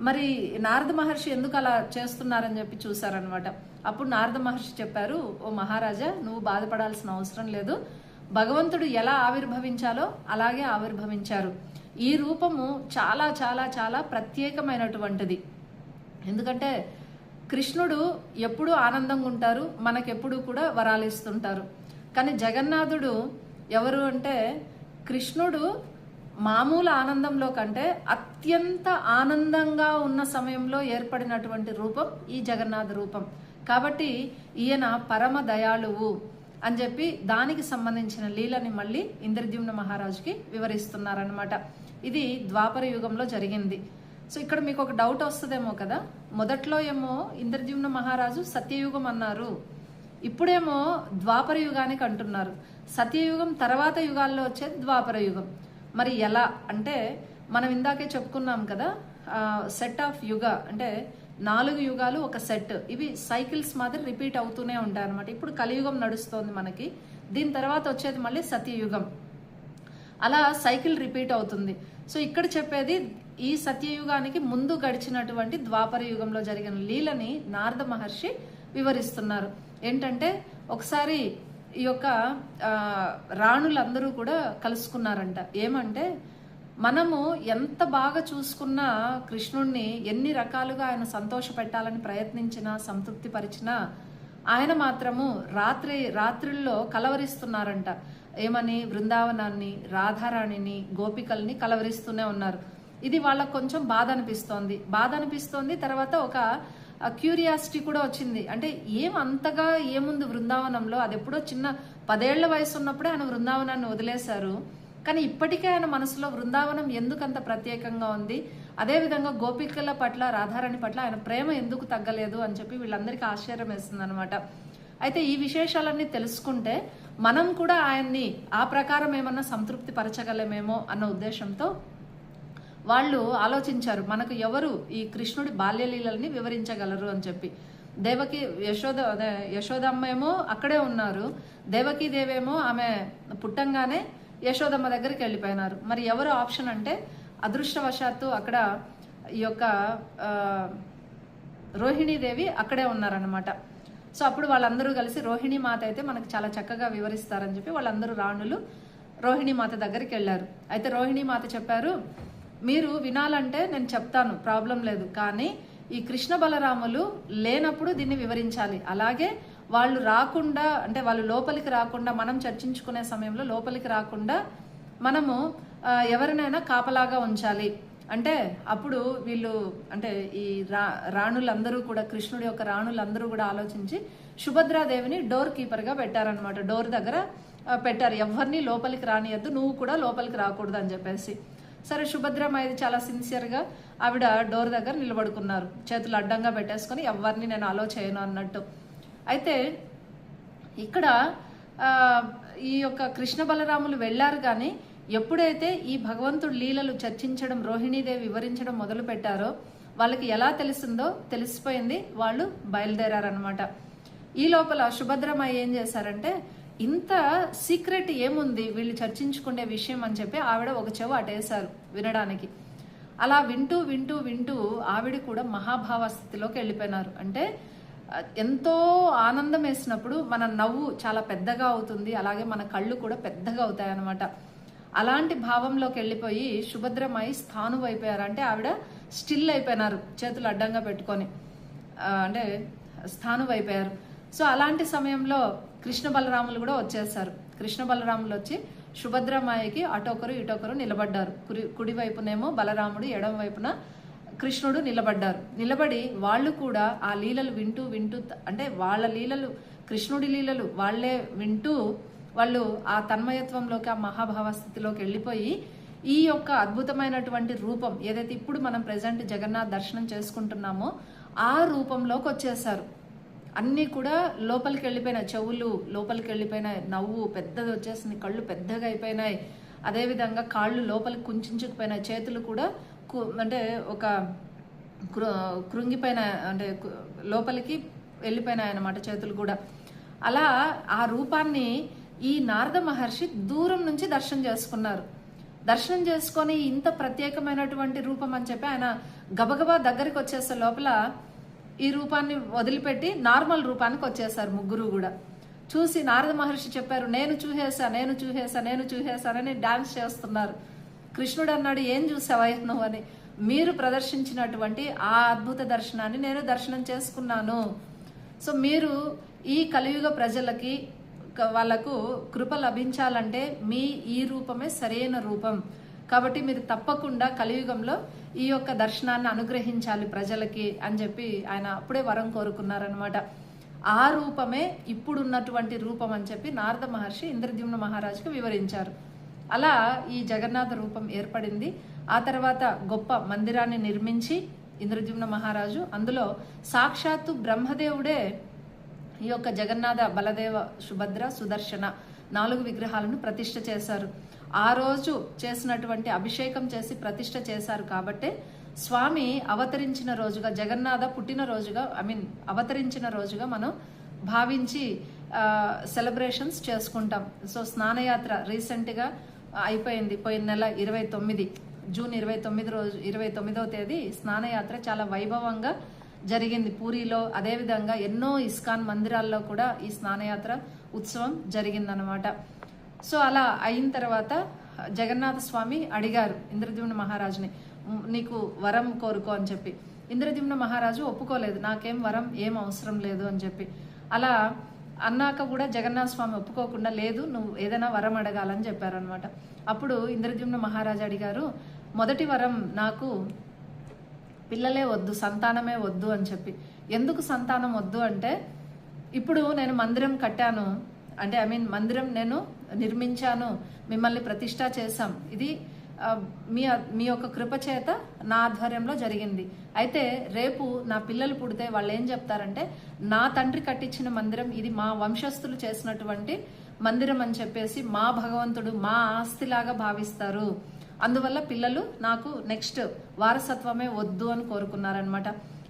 Speaker 1: మరి నారద మహర్షి ఎందుకు అలా చేస్తున్నారని చెప్పి చూసారనమాట. అప్పుడు నారద మహర్షి చెప్పారు, ఓ మహారాజా నువ్వు బాధపడాల్సిన అవసరం లేదు, భగవంతుడు ఎలా ఆవిర్భవించాలో అలాగే ఆవిర్భవించారు. ఈ రూపము చాలా చాలా చాలా ప్రత్యేకమైనటువంటిది. ఎందుకంటే కృష్ణుడు ఎప్పుడూ ఆనందంగా ఉంటారు, మనకెప్పుడు కూడా వరాలు ఇస్తుంటారు. కానీ జగన్నాథుడు ఎవరు అంటే కృష్ణుడు మామూలు ఆనందంలో కంటే అత్యంత ఆనందంగా ఉన్న సమయంలో ఏర్పడినటువంటి రూపం ఈ జగన్నాథ రూపం. కాబట్టి ఈయన పరమ దయాళువు అని చెప్పి దానికి సంబంధించిన లీలని మళ్ళీ ఇంద్రద్యుమ్న మహారాజుకి వివరిస్తున్నారనమాట. ఇది ద్వాపర యుగంలో జరిగింది. సో ఇక్కడ మీకు ఒక డౌట్ వస్తుందేమో కదా, మొదట్లో ఏమో ఇంద్రద్యుమ్న మహారాజు సత్యయుగం అన్నారు, ఇప్పుడేమో ద్వాపర యుగానికి అంటున్నారు. సత్యయుగం తర్వాత యుగాల్లో వచ్చేది ద్వాపర యుగం. మరి ఎలా అంటే మనం ఇందాకే చెప్పుకున్నాం కదా, సెట్ ఆఫ్ యుగ అంటే 4 యుగాలు ఒక సెట్, ఇవి సైకిల్స్ మాదిరి రిపీట్ అవుతూనే ఉంటాయి అనమాట. ఇప్పుడు కలియుగం నడుస్తోంది మనకి, దీని తర్వాత వచ్చేది మళ్ళీ సత్యయుగం, అలా సైకిల్ రిపీట్ అవుతుంది. సో ఇక్కడ చెప్పేది ఈ సత్యయుగానికి ముందు గడిచినటువంటి ద్వాపర యుగంలో జరిగిన లీలని నారద మహర్షి వివరిస్తున్నారు. ఏంటంటే ఒకసారి ఈ యొక్క రాణులందరూ కూడా కలుసుకున్నారంట. ఏమంటే మనము ఎంత బాగా చూసుకున్నా కృష్ణుణ్ణి ఎన్ని రకాలుగా ఆయన సంతోష పెట్టాలని ప్రయత్నించినా సంతృప్తి పరిచినా ఆయన మాత్రము రాత్రిల్లో కలవరిస్తున్నారంట. ఏమని? బృందావనాన్ని, రాధారాణిని, గోపికల్ని కలవరిస్తూనే ఉన్నారు. ఇది వాళ్ళకు కొంచెం బాధ అనిపిస్తోంది. తర్వాత ఒక క్యూరియాసిటీ కూడా వచ్చింది. అంటే అంతగా ఏముంది బృందావనంలో, అది ఎప్పుడో చిన్న 10 ఏళ్ల వయసు ఉన్నప్పుడే ఆయన బృందావనాన్ని వదిలేశారు. కానీ ఇప్పటికే ఆయన మనసులో బృందావనం ఎందుకంత ప్రత్యేకంగా ఉంది, అదేవిధంగా గోపికల పట్ల, రాధారాణి పట్ల ఆయన ప్రేమ ఎందుకు తగ్గలేదు అని చెప్పి వీళ్ళందరికీ ఆశ్చర్యం వేస్తుంది అనమాట. అయితే ఈ విశేషాలన్నీ తెలుసుకుంటే మనం కూడా ఆయన్ని ఆ ప్రకారం ఏమన్నా సంతృప్తి పరచగలమేమో అన్న ఉద్దేశంతో వాళ్ళు ఆలోచించారు, మనకు ఎవరు ఈ కృష్ణుడి బాల్యలీలని వివరించగలరు అని చెప్పి. యశోదమ్మ ఏమో అక్కడే ఉన్నారు, దేవకీ దేవేమో ఆమె పుట్టంగానే యశోదమ్మ దగ్గరికి వెళ్ళిపోయినారు. మరి ఎవరు ఆప్షన్ అంటే అదృష్టవశాత్తు అక్కడ ఈ యొక్క రోహిణీదేవి అక్కడే ఉన్నారనమాట. సో అప్పుడు వాళ్ళందరూ కలిసి రోహిణీ మాత అయితే మనకు చాలా చక్కగా వివరిస్తారని చెప్పి వాళ్ళందరూ రాణులు రోహిణీ మాత దగ్గరికి వెళ్ళారు. అయితే రోహిణీ మాత చెప్పారు, మీరు వినాలంటే నేను చెప్తాను, ప్రాబ్లం లేదు, కానీ ఈ కృష్ణ బలరాములు లేనప్పుడు దీన్ని వివరించాలి. అలాగే వాళ్ళు రాకుండా, అంటే వాళ్ళు లోపలికి రాకుండా, మనం చర్చించుకునే సమయంలో లోపలికి రాకుండా మనము ఎవరినైనా కాపలాగా ఉంచాలి. అంటే అప్పుడు వీళ్ళు, అంటే ఈ రాణులందరూ కూడా, కృష్ణుడి యొక్క రాణులందరూ కూడా ఆలోచించి సుభద్రాదేవిని డోర్ కీపర్గా పెట్టారనమాట. డోర్ దగ్గర పెట్టారు, ఎవరిని లోపలికి రానియద్దు, నువ్వు కూడా లోపలికి రాకూడదు అని చెప్పేసి. సరే, సుభద్రమ్మ చాలా సిన్సియర్గా ఆవిడ డోర్ దగ్గర నిలబడుకున్నారు, చేతులు అడ్డంగా పెట్టేసుకొని ఎవరిని నేను అలో చేయను అన్నట్టు. అయితే ఇక్కడ ఈ యొక్క కృష్ణ బలరాములు వెళ్ళారు. కానీ ఎప్పుడైతే ఈ భగవంతుడు లీలలు చర్చించడం, రోహిణీదేవి వివరించడం మొదలు పెట్టారో వాళ్ళకి ఎలా తెలిసిందో తెలిసిపోయింది, వాళ్ళు బయలుదేరారనమాట. ఈ లోపల సుభద్రమ్మ ఏం చేశారంటే, ఇంత సీక్రెట్ ఏముంది వీళ్ళు చర్చించుకునే విషయం అని చెప్పి ఆవిడ ఒక చెవు అటేశారు వినడానికి. అలా వింటూ వింటూ వింటూ ఆవిడ కూడా మహాభావ స్థితిలోకి వెళ్ళిపోయినారు. అంటే ఎంతో ఆనందం వేసినప్పుడు మన నవ్వు చాలా పెద్దగా అవుతుంది, అలాగే మన కళ్ళు కూడా పెద్దగా అవుతాయి అన్నమాట. అలాంటి భావంలోకి వెళ్ళిపోయి సుభద్రమాయి స్థానువు అయిపోయారు. అంటే ఆవిడ స్టిల్ అయిపోయినారు, చేతులు అడ్డంగా పెట్టుకొని, అంటే స్థానువు అయిపోయారు. సో అలాంటి సమయంలో కృష్ణ బలరాములు కూడా వచ్చేసారు. కృష్ణ బలరాములు వచ్చి సుభద్రమాయకి అటొకరు ఇటొకరు నిలబడ్డారు. కుడి వైపునేమో బలరాముడు, ఎడమ వైపున కృష్ణుడు నిలబడ్డారు. నిలబడి వాళ్ళు కూడా ఆ లీలలు వింటూ వింటూ, అంటే వాళ్ళ లీలలు కృష్ణుడి లీలలు వాళ్ళే వింటూ వాళ్ళు ఆ తన్మయత్వంలోకి, ఆ మహాభావ స్థితిలోకి వెళ్ళిపోయి ఈ యొక్క అద్భుతమైనటువంటి రూపం ఏదైతే ఇప్పుడు మనం ప్రజెంట్ జగన్నాథ్ దర్శనం చేసుకుంటున్నామో ఆ రూపంలోకి వచ్చేసారు. అన్నీ కూడా లోపలికి వెళ్ళిపోయినాయి, చెవులు లోపలికి వెళ్ళిపోయినాయి, నవ్వు పెద్దది వచ్చేసింది, కళ్ళు పెద్దగా అయిపోయినాయి, అదేవిధంగా కాళ్ళు లోపలికి కుంచుకుపోయినాయి, చేతులు కూడా అంటే ఒక కృంగిపోయిన అంటే లోపలికి వెళ్ళిపోయినాయి అన్నమాట చేతులు కూడా. అలా ఆ రూపాన్ని ఈ నారద మహర్షి దూరం నుంచి దర్శనం చేసుకున్నారు. దర్శనం చేసుకొని ఇంత ప్రత్యేకమైనటువంటి రూపం అని చెప్పి ఆయన గబగబా దగ్గరికి వచ్చేసే లోపల ఈ రూపాన్ని వదిలిపెట్టి నార్మల్ రూపానికి వచ్చేసారు ముగ్గురు కూడా. చూసి నారద మహర్షి చెప్పారు, నేను చూసేసానని డాన్స్ చేస్తున్నారు. కృష్ణుడు అన్నాడు, ఏం చూసావా నువ్వు అని. మీరు ప్రదర్శించినటువంటి ఆ అద్భుత దర్శనాన్ని నేను దర్శనం చేసుకున్నాను. సో మీరు ఈ కలియుగ ప్రజలకి వాళ్ళకు కృప లభించాలంటే మీ ఈ రూపమే సరైన రూపం. కాబట్టి మీరు తప్పకుండా కలియుగంలో ఈ యొక్క దర్శనాన్ని అనుగ్రహించాలి ప్రజలకి అని చెప్పి ఆయన అప్పుడే వరం కోరుకున్నారనమాట. ఆ రూపమే ఇప్పుడున్నటువంటి రూపం అని చెప్పి నారద మహర్షి ఇంద్రద్యుమ్న మహారాజుకు వివరించారు. అలా ఈ జగన్నాథ రూపం ఏర్పడింది. ఆ తర్వాత గొప్ప మందిరాన్ని నిర్మించి ఇంద్రద్యుమ్న మహారాజు అందులో సాక్షాత్తు బ్రహ్మదేవుడే ఈ యొక్క జగన్నాథ, బలదేవ, సుభద్ర, సుదర్శన 4 విగ్రహాలను ప్రతిష్ఠ చేశారు. ఆ రోజు చేసినటువంటి అభిషేకం చేసి ప్రతిష్ఠ చేశారు కాబట్టే స్వామి అవతరించిన రోజుగా, జగన్నాథ పుట్టినరోజుగా అవతరించిన రోజుగా మనం భావించి సెలబ్రేషన్స్ చేసుకుంటాం. సో స్నానయాత్ర రీసెంట్గా అయిపోయింది, పోయిన నెల 29 జూన్ 29వ తేదీ స్నానయాత్ర చాలా వైభవంగా జరిగింది పూరిలో. అదేవిధంగా ఎన్నో ఇస్కాన్ మందిరాల్లో కూడా ఈ స్నానయాత్ర ఉత్సవం జరిగిందనమాట. సో అలా అయిన తర్వాత జగన్నాథ స్వామి అడిగారు ఇంద్రద్యుమ్న మహారాజుని, నీకు వరం కోరుకో అని చెప్పి. ఇంద్రద్యుమ్న మహారాజు ఒప్పుకోలేదు, నాకేం వరం ఏం అవసరం లేదు అని చెప్పి. అలా అన్నాక కూడా జగన్నాథ స్వామి ఒప్పుకోకుండా, లేదు నువ్వు ఏదైనా వరం అడగాలని చెప్పారనమాట. అప్పుడు ఇంద్రద్యుమ్న మహారాజు అడిగారు, మొదటి వరం నాకు పిల్లలే వద్దు, సంతానమే వద్దు అని చెప్పి. ఎందుకు సంతానం వద్దు అంటే, ఇప్పుడు నేను మందిరం కట్టాను అంటే మందిరం నేను నిర్మించాను, మిమ్మల్ని ప్రతిష్ఠ చేశాం, ఇది మీ యొక్క కృప చేత నా ఆధ్వర్యంలో జరిగింది. అయితే రేపు నా పిల్లలు పుడితే వాళ్ళు ఏం చెప్తారంటే, నా తండ్రి కట్టించిన మందిరం ఇది మా వంశస్థులు చేసినటువంటి మందిరం అని చెప్పేసి మా భగవంతుడు మా ఆస్తిలాగా భావిస్తారు. అందువల్ల పిల్లలు నాకు నెక్స్ట్ వారసత్వమే వద్దు అని కోరుకున్నారనమాట.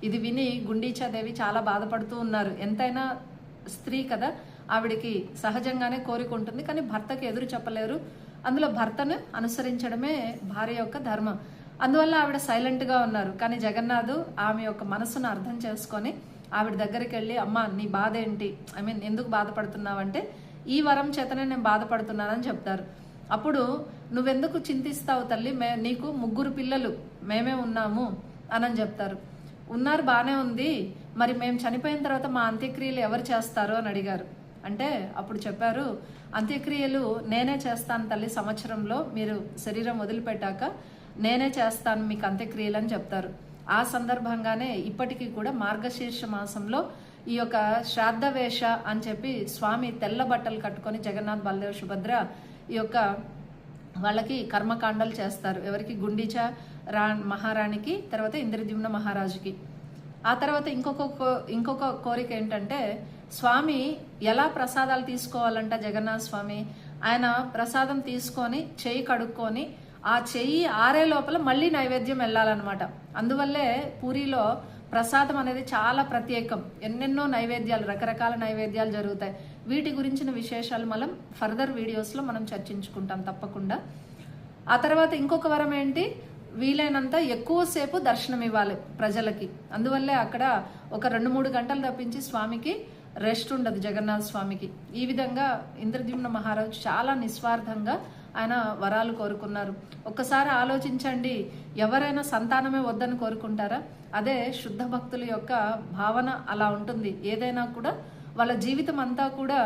Speaker 1: ఇది విని గుండీచాదేవి చాలా బాధపడుతూ ఉన్నారు. ఎంతైనా స్త్రీ కదా, ఆవిడికి సహజంగానే కోరికుంటుంది, కానీ భర్తకి ఎదురు చెప్పలేరు. అందులో భర్తను అనుసరించడమే భార్య యొక్క ధర్మం. అందువల్ల ఆవిడ సైలెంట్గా ఉన్నారు. కానీ జగన్నాథు ఆమె యొక్క మనసును అర్థం చేసుకొని ఆవిడ దగ్గరికి వెళ్ళి, అమ్మ నీ బాధ ఏంటి, ఎందుకు బాధపడుతున్నావంటే, ఈ వరం చేతనే నేను బాధపడుతున్నానని చెప్తారు. అప్పుడు నువ్వెందుకు చింతిస్తావు తల్లి, నీకు 3 పిల్లలు మేమే ఉన్నాము అని చెప్తారు. ఉన్నారు బాగానే ఉంది, మరి మేము చనిపోయిన తర్వాత మా అంత్యక్రియలు ఎవరు చేస్తారు అని అడిగారు. అంటే అప్పుడు చెప్పారు, అంత్యక్రియలు నేనే చేస్తాను తల్లి, సంవత్సరంలో మీరు శరీరం వదిలిపెట్టాక నేనే చేస్తాను మీకు అంత్యక్రియలు అని చెప్తారు. ఆ సందర్భంగానే ఇప్పటికీ కూడా మార్గశీర్ష మాసంలో ఈ యొక్క శ్రాద్ధవేష అని చెప్పి స్వామి తెల్ల బట్టలు కట్టుకొని జగన్నాథ్, బలదేవ్, సుభద్ర ఈ యొక్క వాళ్ళకి కర్మకాండాలు చేస్తారు. ఎవరికి? గుండీచా మహారాణికి, తర్వాత ఇంద్రద్యుమ్న మహారాజుకి. ఆ తర్వాత ఇంకొక కోరిక ఏంటంటే, స్వామి ఎలా ప్రసాదాలు తీసుకోవాలంట జగన్నాథ స్వామి, ఆయన ప్రసాదం తీసుకొని చెయ్యి కడుక్కొని ఆ చెయ్యి ఆరే లోపల మళ్ళీ నైవేద్యం వెళ్ళాలన్నమాట. అందువల్లే పూరిలో ప్రసాదం అనేది చాలా ప్రత్యేకం. ఎన్నెన్నో నైవేద్యాలు, రకరకాల నైవేద్యాలు జరుగుతాయి. వీటి గురించిన విశేషాలు మనం ఫర్దర్ వీడియోస్లో మనం చర్చించుకుంటాం తప్పకుండా. ఆ తర్వాత ఇంకొక వరం ఏంటి, వీలైనంత ఎక్కువసేపు దర్శనం ఇవ్వాలి ప్రజలకి. అందువల్లే అక్కడ ఒక 2-3 గంటలు తప్పించి స్వామికి రెస్ట్ ఉండదు, జగన్నాథ స్వామికి. ఈ విధంగా ఇంద్రద్యుమ్న మహారాజు చాలా నిస్వార్థంగా ఆయన వరాలు కోరుకున్నారు. ఒక్కసారి ఆలోచించండి, ఎవరైనా సంతానమే వద్దని కోరుకుంటారా? అదే శుద్ధ భక్తుల యొక్క భావన అలా ఉంటుంది. ఏదైనా కూడా వాళ్ళ జీవితం అంతా కూడా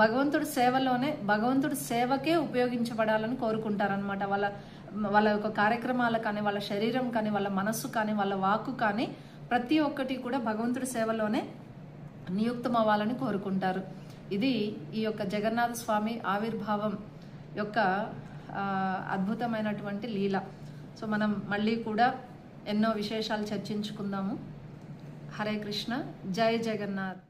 Speaker 1: భగవంతుడి సేవలోనే, భగవంతుడి సేవకే ఉపయోగించబడాలని కోరుకుంటారనమాట. వాళ్ళ యొక్క కార్యక్రమాలు కానీ, వాళ్ళ శరీరం కానీ, వాళ్ళ మనస్సు కానీ, వాళ్ళ వాక్కు కానీ ప్రతి ఒక్కటి కూడా భగవంతుడి సేవలోనే నియుక్తమవ్వాలని కోరుకుంటారు. ఇది ఈ యొక్క జగన్నాథ స్వామి ఆవిర్భావం యొక్క అద్భుతమైనటువంటి లీల. సో మనం మళ్ళీ కూడా ఎన్నో విశేషాలు చర్చించుకుందాము. హరే కృష్ణ, జై జగన్నాథ్.